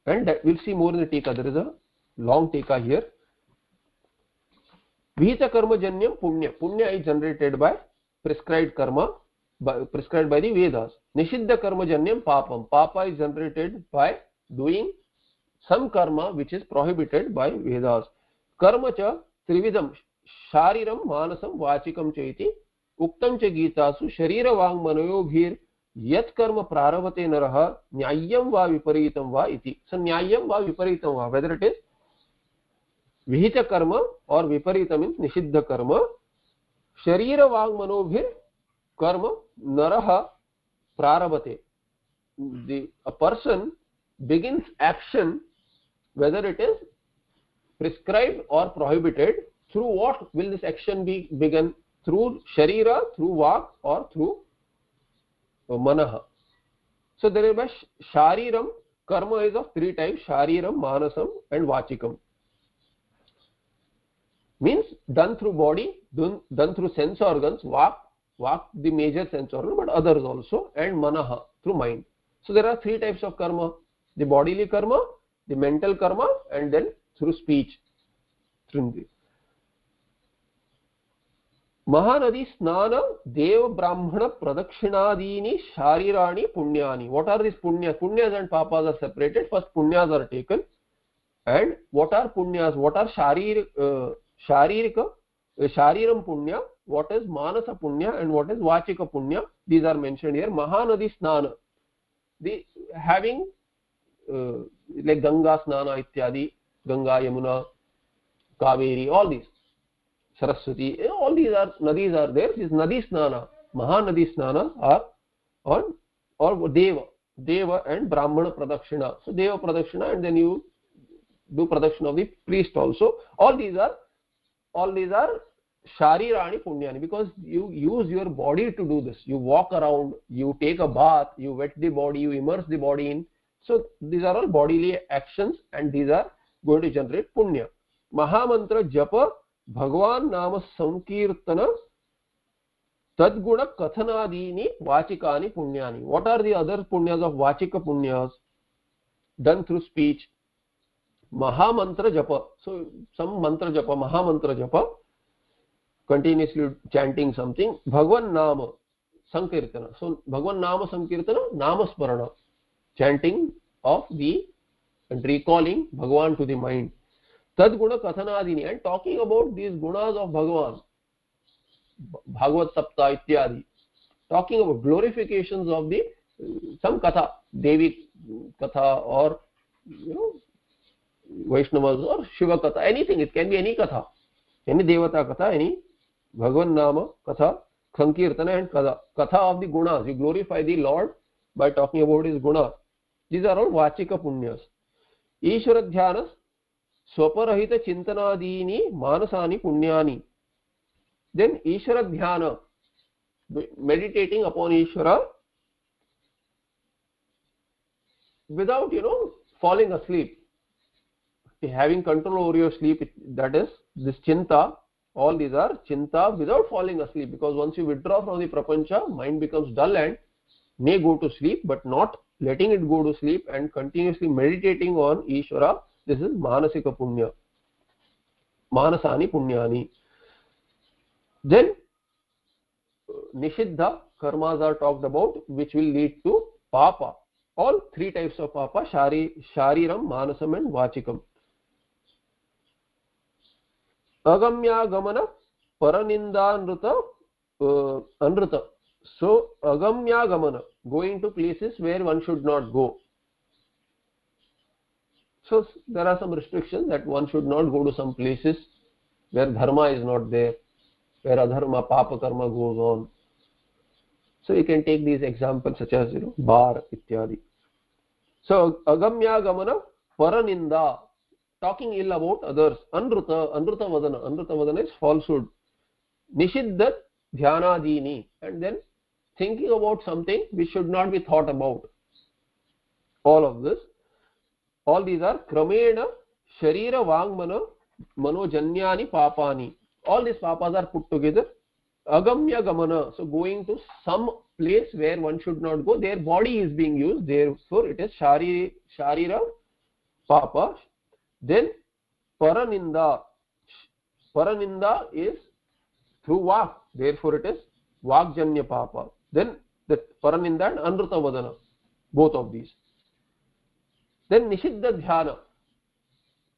And that we'll see more in the Tika. There is a long tika here. Vihita karma janyam punya. Punya is generated by prescribed karma, prescribed by the Vedas. Nishiddha karma janyam papam. Papa is generated by doing some karma which is prohibited by Vedas. Karma cha trividam shariram manasam vachikam chaiti uktam cha gitasu sharira vang manayobhir yat karma prarabhate naraha nyayam va viparitam va iti. So nyayam va viparitam va, whether it is vihita karma or viparita means nishiddha karma, sharira vang manobhir karma naraha prarabhate. A person begins action, whether it is prescribed or prohibited. Through what will this action be begun? Through sharira, through vak, or through manaha. So there is shariram. Karma is of three types: shariram, manasam, and vachikam. Means done through body, done through sense organs, vak the major sense organ, but others also, and manaha through mind. So there are three types of karma: the bodily karma, the mental karma, and then through speech. Mahanadi snana deva brahmana pradakshinaadini sharirani punyani. What are these punyas? Punyas and papas are separated. First punyas are taken. And what are punyas? What are sharirika, shariram punya? What is manasa punya? And what is vachika punya? These are mentioned here. Mahanadi snana. The having like Ganga snana ityadi, Ganga, Yamuna, Kaveri, all these, Saraswati, all these are nadis are there. This nadi snana, Mahanadi snana are on or Deva and Brahmana pradakshina. So Deva pradakshina, and then you do pradakshina of the priest also. All these are sharirani punyani, because you use your body to do this. You walk around, you take a bath, you wet the body, you immerse the body in. So these are all bodily actions, and these are going to generate punya. Mahamantra japa Bhagwan nama sankirtana tadguna kathanadini vachikani punyani. What are the other punyas of vachika punyas? Done through speech. Mahamantra japa. So some mantra japa, Mahamantra japa, continuously chanting something. Bhagwan nama sankirtana. So Bhagwan nama sankirtana, namasmarana, chanting of the and recalling Bhagwan to the mind. Tadguna kathanadini, and talking about these gunas of Bhagwan, Bhagavad Sapta ityadi, talking about glorifications of the some katha, Devi katha, or Vaishnavas, or Shiva katha, anything. It can be any katha, any Devata katha, any Bhagwan nama katha, sankirtana, and katha of the gunas. You glorify the Lord by talking about his gunas. These are all vachika punyas. Ishvara dhyanas swaparahita chintanadini manasani punyani. Then Ishvara dhyana, meditating upon Ishvara without falling asleep, having control over your sleep. That is this chinta. All these are chinta without falling asleep, because once you withdraw from the prapancha, mind becomes dull and may go to sleep, but not letting it go to sleep and continuously meditating on Ishvara. This is manasika punya, manasani punyani. Then nishiddha karmas are talked about, which will lead to papa. All three types of papa: shariram, manasam, and vachikam. Agamya gamana paraninda anruta. So agamya gamana, going to places where one should not go. So there are some restrictions that one should not go to some places where dharma is not there, where adharma, papa karma goes on. So you can take these examples such as bar ityadi. So agamya gamana paraninda, talking ill about others. Anruta vadana is falsehood. Nishiddha dhyanadini, and then thinking about something which should not be thought about. All of this, all these are kramena sharira vangmana manojanyani papani. All these papas are put together. Agamya gamana, so going to some place where one should not go. Their body is being used, therefore it is sharira papa. Then Paraninda. Paraninda is through vak, therefore it is vakjanya papa. Then the paraninda and anruta vadana, both of these. Then nishiddha dhyana,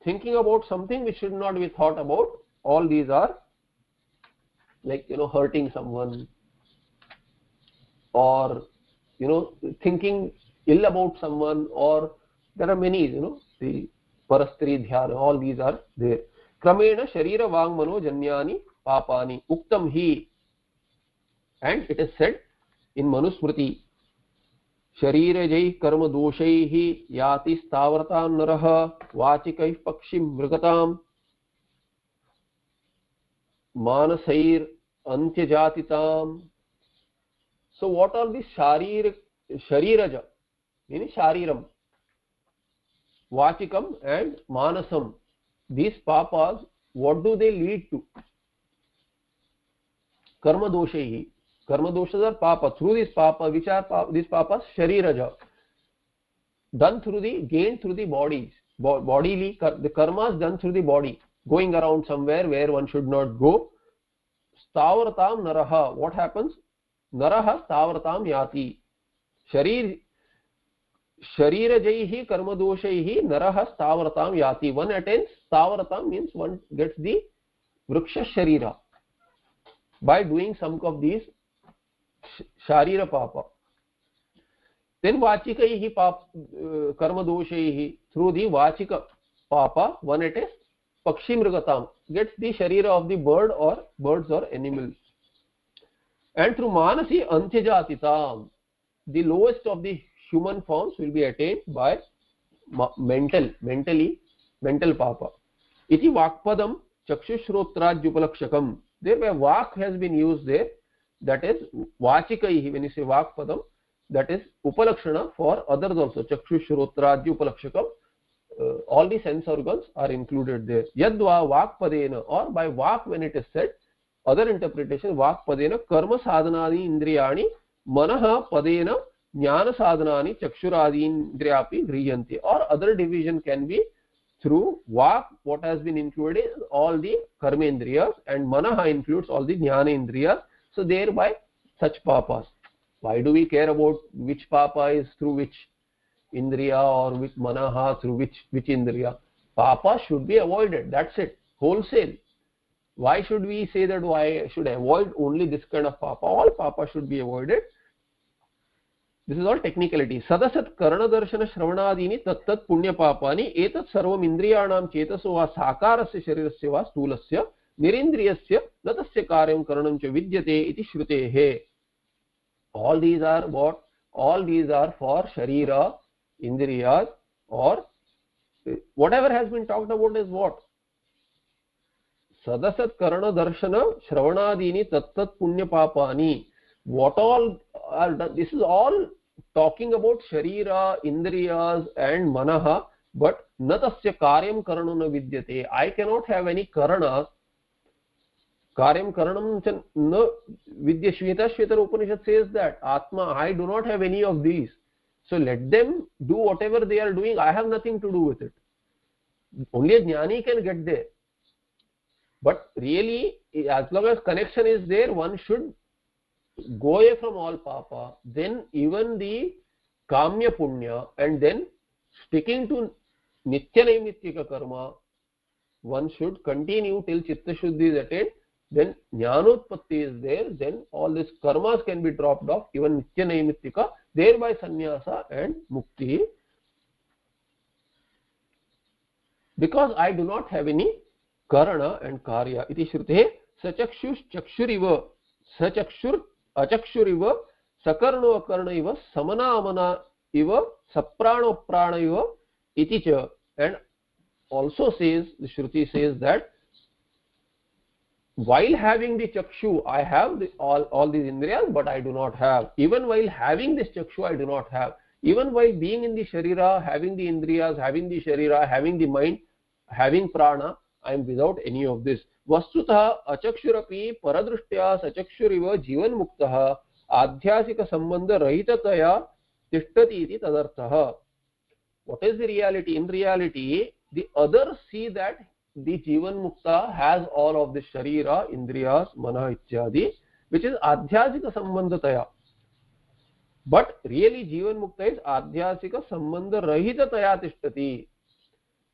thinking about something which should not be thought about. All these are like, hurting someone, or thinking ill about someone, or there are many, the parastri dhyana, all these are there. Kramena sharira vang mano janyani papani uktam hi, and it is said in Manusmriti, sharirajai karma doshaihi yati stavartam narah vachikaih pakshim mrigatam manasair antyajatitam. So what are the shariraja, meaning shariram, vachikam and manasam? These papas, what do they lead to? Karma doshaihi. Karma doshas are papa. Through this papa, which are these papas? Shariraja. Done through gained through the bodies. Bodily, the karmas done through the body. Going around somewhere where one should not go. Stavaratam naraha. What happens? Naraha stavaratam yati. Sharirajaihi karma doshaihi naraha stavaratam yati. One attains stavaratam, means one gets the vriksha sharira by doing some of these sharira papa. Then vachikaihi karma doshaihi, through the vachika papa one attains pakshi mrigatam, gets the sharira of the birds or animals. And through manasi antyajatitam, the lowest of the human forms will be attained by mental papa. Iti vakpadam chakshushrotradhyupalakshakam. Thereby vak has been used there, that is vachikaihi. When you say vakpadam, that is upalakshana for others also. Chakshushrotradhyupalakshakam, all the sense organs are included there. Yadva vakpadena, or by vak when it is said. Other interpretation, vakpadena karma sadhanani indriyani manaha padena jnana sadhanani chakshuradi indriyapi griyanti. Or other division can be through vak, what has been included is all the karma indriyas, and manaha includes all the jnana indriyas. So thereby such papas. Why do we care about which papa is through which indriya, or which manaha through which indriya? Papa should be avoided, that's it, wholesale. Why should we say that why should I avoid only this kind of papa? All papa should be avoided. This is all technicality. Sadasat karana darshana shravanadini tattat punya papani etat sarvam indriyanam chetaso va sakarasya sharirasya va sthulasya nirindriyasya natasya karyam karanam cha vidyate iti shrutehe. All these are what? All these are for sharira, indriyas, or whatever has been talked about is what? Sadasat karana darshana shravanadini tattat punya papani. What all are done? This is all talking about sharira, indriyas and manaha, but natasya karyam karanuna vidyate. I cannot have any karana. Karyam karanam na vidya. Shveta Upanishad says that Atma, I do not have any of these. So let them do whatever they are doing. I have nothing to do with it. Only a jnani can get there. But really, as long as connection is there, one should go away from all papa, then even the kamya punya, and then sticking to nitya naimittika karma, one should continue till chitta shuddhi is attained. Then jnanotpatti is there, then all these karmas can be dropped off, even nitya naimittika, thereby sannyasa and mukti. Because I do not have any karana and karya. Iti shrutehe sachakshus chakshuriva sachakshur achakshuriva sakarno akarna iva samana amana iva saprano prana iva iti cha. And also says, the Shruti says that while having the chakshu, I have all these indriyas, but I do not have. Even while having this chakshu, I do not have. Even while being in the sharira, having the indriyas, having the sharira, having the mind, having prana, I am without any of this. Vastutah achakshurapi paradrishtya sachakshuriva jivan muktah adhyasika sambandha rahitataya tishtati iti tadarthah. What is the reality? In reality, the others see that the Jivan Mukta has all of the Sharira, Indriyas, Mana ityadi, which is Adhyasika Sambandhataya. But really Jivan Mukta is Adhyasika Sambandha Rahitataya Tishtati.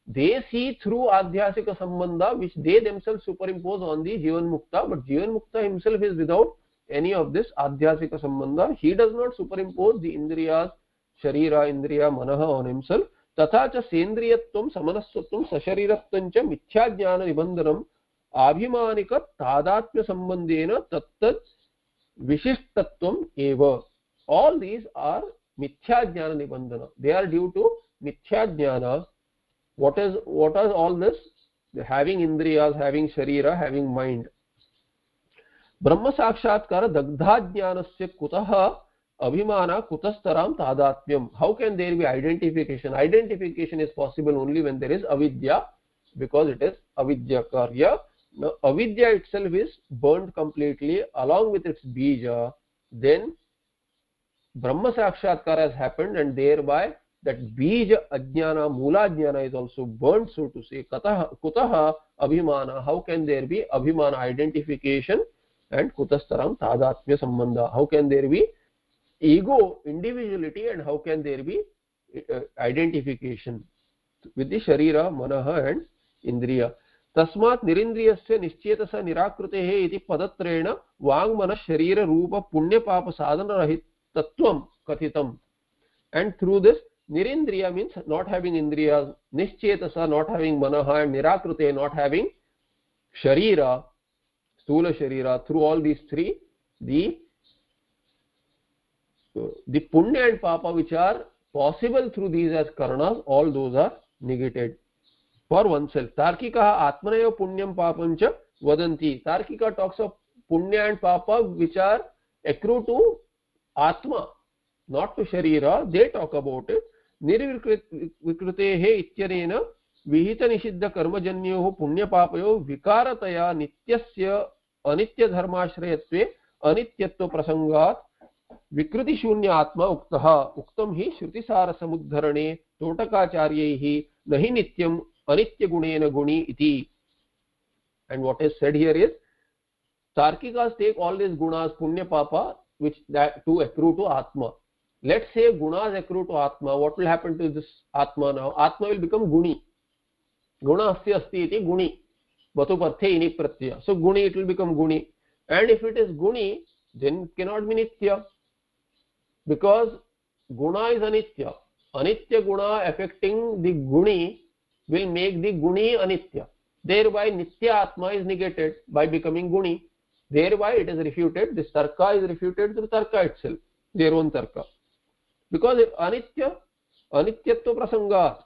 They see through Adhyasika Sambandha, which they themselves superimpose on the Jivan Mukta, but Jivan Mukta himself is without any of this Adhyasika Sambandha. He does not superimpose the Indriyas, Sharira, Indriya, Manaha on himself. तथा च सेन्द्रियत्वं समनस्वत्वं सशरीरत्वं च मिथ्याज्ञान निबन्धनम् आभिमानिक तादात्म्य संबंधेन तत्तत् विशिष्टत्वम् एव. All these are मिथ्याज्ञान निबंधन. They are due to मिथ्याज्ञान. What is all this? Having indriyas, having sharira, having mind. ब्रह्म साक्षात्कार दग्धाज्ञानस्य कुतः Abhimana kutastaram tadatmyam. How can there be identification? Identification is possible only when there is avidya, because it is avidya karya. Now avidya itself is burnt completely along with its bija. Then Brahma Sakshatkara has happened, and thereby that bija ajnana, mula ajnana is also burnt, so to say. Kutaha abhimana. How can there be abhimana, identification, and kutastaram tadatmya sambandha? How can there be ego, individuality, and how can there be identification with the sharira, manaha and indriya? Tasmat nirindriyasya nischetasa nirakrutehe iti padatrena vangmana sharira rupa punya papa sadhana rahitatvam kathitam. And through this, nirindriya means not having indriyas, nischetasa not having manaha, and nirakrute not having sharira, sthula sharira. Through all these three, the punya and papa which are possible through these as karanas, all those are negated for oneself. Tarkika atmanaya punyam papam cha vadanti. Tarkika talks of punya and papa which are accrue to atma, not to sharira. They talk about it. Nirvikrutehe ityanena vihita nishidda karmajanyoho punya papayo vikarataya nityasya anitya dharmashrayatve anityatva prasangat विकृति शून्य आत्मा उक्तः. उक्तम ही श्रुति सार समुद्धरणे तोटकाचार्यैः नहि नित्यम अनित्य गुणेन गुणी इति. And what is said here is, Tarkikas take all these gunas, punya papa, which that to accrue to atma. Let's say gunas accrue to atma. What will happen to this atma now? Atma will become guni. Guna asti asti iti guni. Batu parthe ini pratyaya. So guni, it will become guni. And if it is guni, then it cannot be nitya, because guna is anitya. Anitya guna affecting the guni will make the guni anitya. Thereby nitya atma is negated by becoming guni. Thereby it is refuted. This tarka is refuted through tarka itself, their own tarka, because anitya, anityatva prasangat.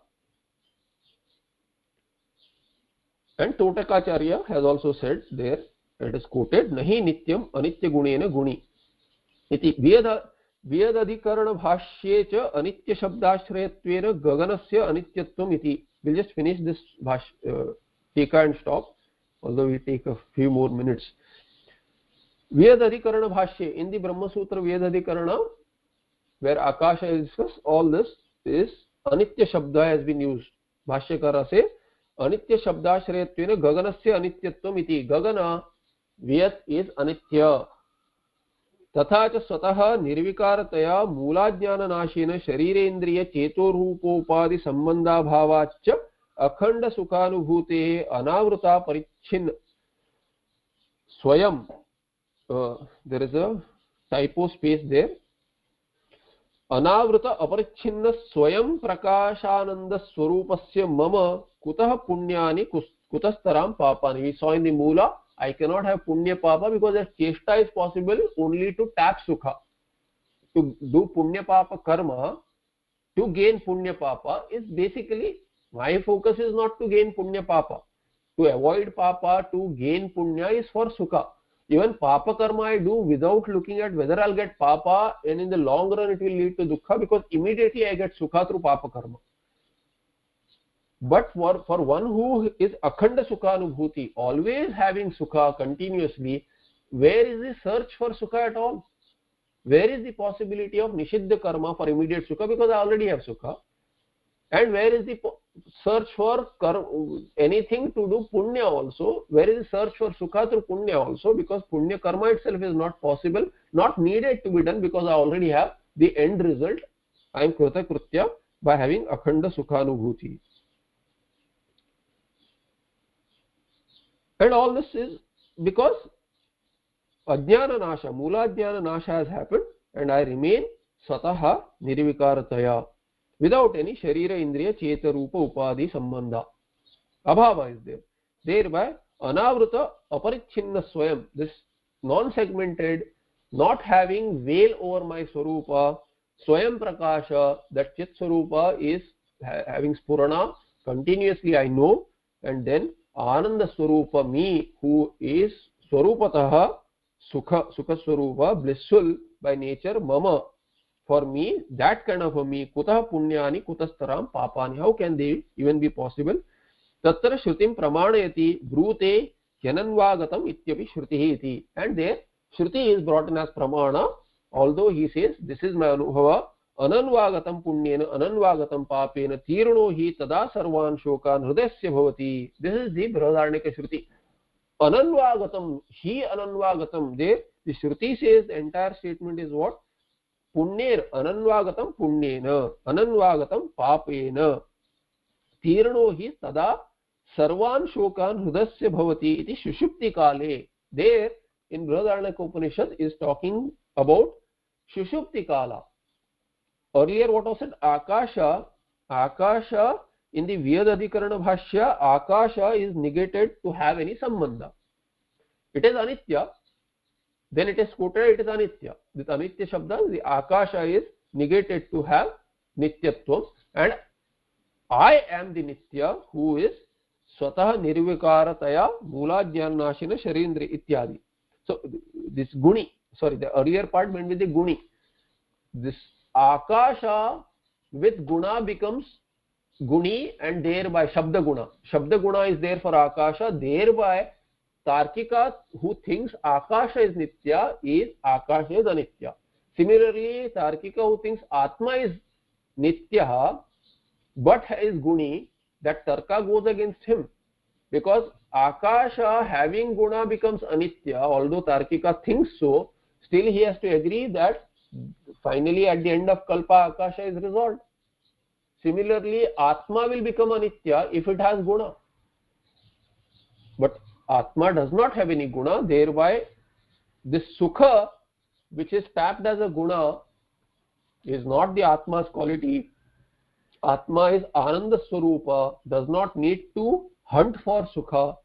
And Totakacharya has also said there, it is quoted, nahi nityam anitya gunena guni iti. Vyadadhikaran bhashye cha anitya shabdashrayattvena gaganasya anityatvam iti. We'll just finish this tika and stop, although we take a few more minutes. Vyadadhikarana bhashye, in the Brahma Sutra Vyadadhikarana, where Akasha is discussed, all this is anitya shabda has been used. Bhashyakara says anitya shabdashrayattvena gaganasya anityatvam iti. Gagana, Vyat is anitya. तथा च स्वतः निर्विकारतया मूलाज्ञाननाशेन शरीरेन्द्रिय चेतो रूपोपादि संबंधाभावाच्च अखंड सुखानुभूते अनावृता परिच्छिन्न स्वयं, there is a typo space there, अनावृत अपरिच्छिन्न स्वयं प्रकाशानंद स्वरूपस्य मम कुतः पुण्यानि कुतस्तराम पापानि. We saw in the Moola, I cannot have punya papa because that chesta is possible only to tap sukha. To do punya papa karma, to gain punya papa is basically, my focus is not to gain punya papa. To avoid papa, to gain punya is for sukha. Even papa karma I do without looking at whether I'll get papa, and in the long run it will lead to dukkha, because immediately I get sukha through papa karma. But for one who is akhanda sukhanubhuti, always having sukha continuously, where is the search for sukha at all? Where is the possibility of nishiddha karma for immediate sukha, because I already have sukha? And where is the search for anything to do punya also? Where is the search for sukha through punya also? Because punya karma itself is not possible, not needed to be done, because I already have the end result. I am krita krutya by having akhanda sukhanubhuti. And all this is because ajnana nasha, mula jnana nasha has happened, and I remain sataha nirvikarataya, without any sharira indriya cheta rupa upadhi sambandha. Abhava is there. Thereby anavruta aparichinna swayam, this non-segmented, not having veil over my swarupa, swayam prakasha, that chit swarupa is having spurana continuously, I know. And then ananda swarupa, me, who is swarupataha sukha swarupa, blissful by nature, mama, for me, that kind of a me, kutah punyani kutastaram papani, how can they even be possible? Tatra shrutim pramanayati brute yananvagatam ityapi shrutihi iti. And there shruti is brought in as pramana, although he says this is my anubhava, ananvagatam punyena ananvagatam papena tirno hi tada sarvan shokan hridasya bhavati. This is the Brihadaranyaka shruti. Ananvagatam, he ananvagatam, there the shruti says the entire statement is what? Punyer ananvagatam punyena ananvagatam papena tirno hi tada sarvan shokan hridasya bhavati iti shushupti kale. There in Brihadaranyaka Upanishad is talking about shushupti kala. Earlier what was said? Akasha. Akasha in the Vyadadhikarana Bhashya, Akasha is negated to have any sambandha. It is anitya. Then it is quoted, it is anitya. This anitya shabda, the Akasha is negated to have nityatvam, and I am the nitya who is swatah nirvikarataya mula jnanashina sharindri ityadi. So this guni, sorry, the earlier part meant with the guni. This Akasha with guna becomes guni, and thereby shabda guna. Shabda guna is there for Akasha, thereby Tarkika who thinks Akasha is nitya is Akasha is anitya. Similarly, Tarkika who thinks Atma is nitya but is guni, that tarka goes against him, because Akasha having guna becomes anitya. Although Tarkika thinks so, still he has to agree that finally at the end of kalpa Akasha is resolved. Similarly, Atma will become anitya if it has guna, but Atma does not have any guna, thereby this sukha which is tapped as a guna is not the Atma's quality. Atma is Ananda Swarupa, does not need to hunt for sukha.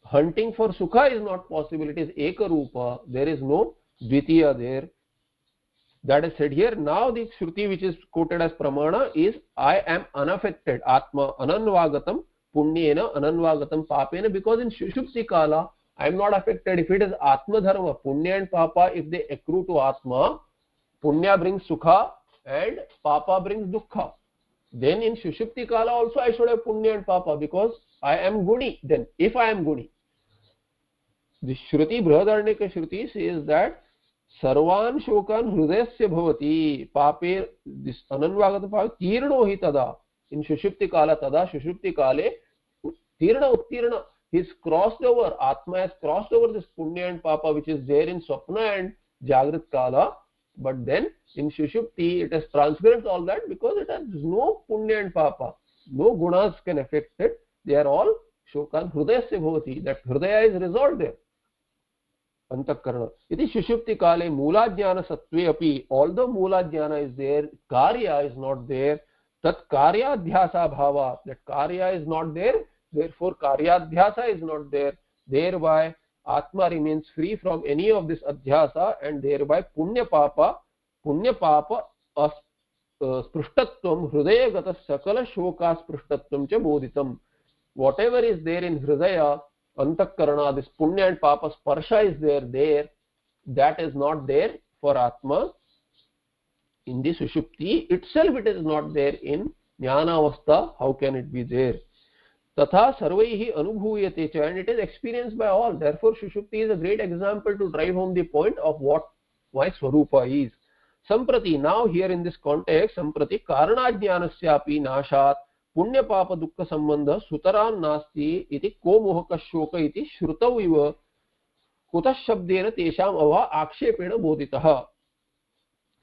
Hunting for sukha is not possible, it is Ekarupa, there is no Dvitiya there. That is said here. Now the Shruti which is quoted as Pramana is I am unaffected, Atma, Ananvagatam Punyena, Ananvagatam Papena, because in Shushupti Kala I am not affected. If it is Atma Dharma, Punya and Papa, if they accrue to Atma, Punya brings Sukha and Papa brings Dukkha. Then in Shushupti Kala also I should have Punya and Papa, because I am Guni. Then if I am Guni, the Shruti, Brihadaranyaka Shruti says that Sarvan Shokan Hridasya Bhavati Pape, this Ananvagata Papa Tirno hi tada. In Shushupti Kala tada, Shushupti Kale Tirna Uttirna, he's crossed over, Atma has crossed over this Punya and Papa which is there in Swapna and Jagrat Kala. But then in Shushupti it has transgressed all that, because it has no Punya and Papa, no gunas can affect it. They are all Shokan Hridasya Bhavati, that Hridaya is resolved there. Antakarana. Iti Shushupti Kale Mula Jnana Sattve api, although Mula Jnana is there, Karya is not there. Tat Karyadhyasa Bhava, that Karya is not there, therefore Karyadhyasa is not there. Thereby Atma remains free from any of this adhyasa, and thereby Punya Papa Sprushtatvam Hridaya Gata Sakala Shoka Sprushtatvam Cha Bodhitam. Whatever is there in Hridaya, Antakarana, this Punya and Papa Sparsha is there, that is not there for Atma. In this Sushupti itself it is not there. In Jnanavastha, how can it be there? Tatha sarvaihi anubhuyate cha, and it is experienced by all. Therefore Sushupti is a great example to drive home the point of what why Swarupa is. Samprati, now here in this context, Samprati Karanajnanasyapi nashat पुण्य पाप दुःख संबंध सुतरां नास्ति इति को मोहक शोक इति श्रुतौ इव कुतः शब्देन तेषाम् अभावः आक्षेपेण बोधितः.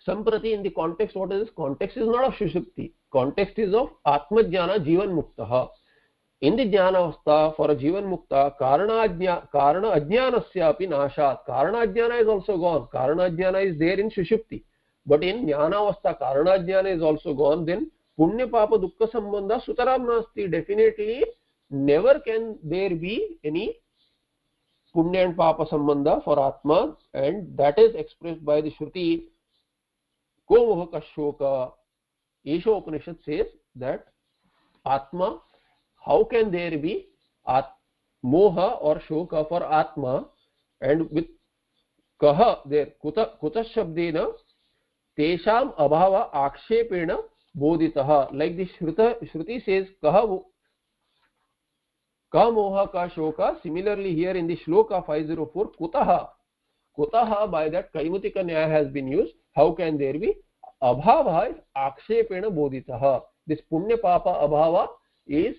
Samprati in the context, what is this? Context is not of Sushupti. Context is of Atma Jnana Jivan Muktaha. In the Jnana Avastha, for a Jivan Mukta, Karana Ajnanasya api Nashat. Karana Ajnana is also gone. Karana Ajnana is there in Sushupti. But in Jnana Avastha, Karana Ajnana is also gone. Then Punya Papa Dukkha Sambandha Sutaram Nasti. Definitely, never can there be any Punya and Papa Sambandha for Atma. And that is expressed by the Shruti. Ko Mohaka Shoka. Isha Upanishad says that Atma, how can there be moha or shoka for Atma, and with kaha there kuta shabdena tesham abhava akshepena bodhitaha, like the Shruti says kaha moha ka shoka. Similarly here in the shloka 504 kutaha, by that Kaimutika Nyaya has been used. How can there be? Abhava is akshepena bodhitaha. This punya papa abhava is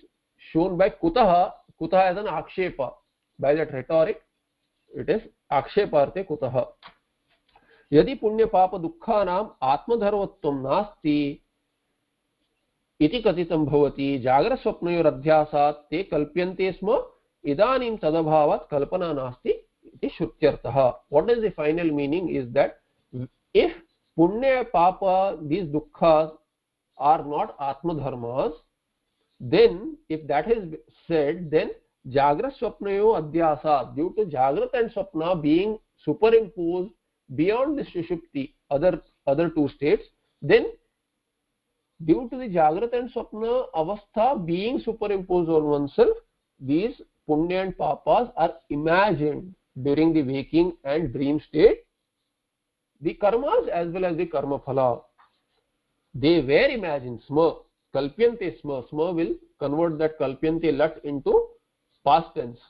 shown by kutaha as an akshepa. By that rhetoric, it is aksheparte kutaha. Yadi punya papa dukkhanam atmadharvatvam nasti iti katitam bhavati jagra swapnayor adhyasat te kalpyante sma idanim tadabhavat kalpana nasti iti shrutyartah. What is the final meaning is that if punya papa, these dukkhas are not atma dharmas, then if that is said, then jagra swapnayo adhyasat, due to jagrat and swapna being superimposed beyond the sushupti, other two states, then due to the jagrat and swapna avastha being superimposed on oneself, these punya and papas are imagined during the waking and dream state. The karmas as well as the karma phala, they were imagined. Sma, kalpyante sma. Sma will convert that kalpyante lat into past tense.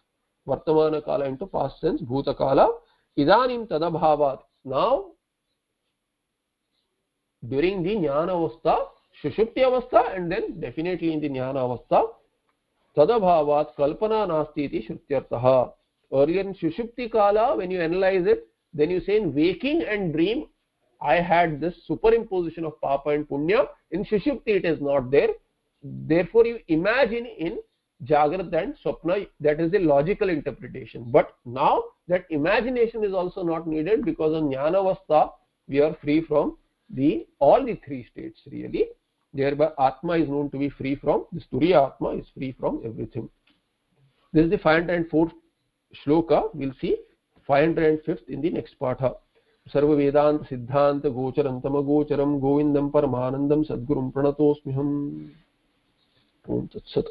Vartamana kala into past tense. Bhuta kala. Idanim tadabhavat. Now, during the jnana avastha, shushupti avastha, and then definitely in the jnana avastha, tadabhavat kalpana nasti iti shrutyartaha. Earlier in shushupti kala, when you analyze it, then you say in waking and dream, I had this superimposition of papa and punya. In Shushupti it is not there. Therefore you imagine in Jagrat and Swapna, that is the logical interpretation. But now that imagination is also not needed, because on Jnana Avastha we are free from all the three states really. Thereby Atma is known to be free from, this Turiya Atma is free from everything. This is the 504th shloka. We will see 505th in the next partha. Sarva Vedanta Siddhanta Gocharantam Gocharam Govindam Paramanandam Sadgurum Pranatosmiham. Om Tat Sat.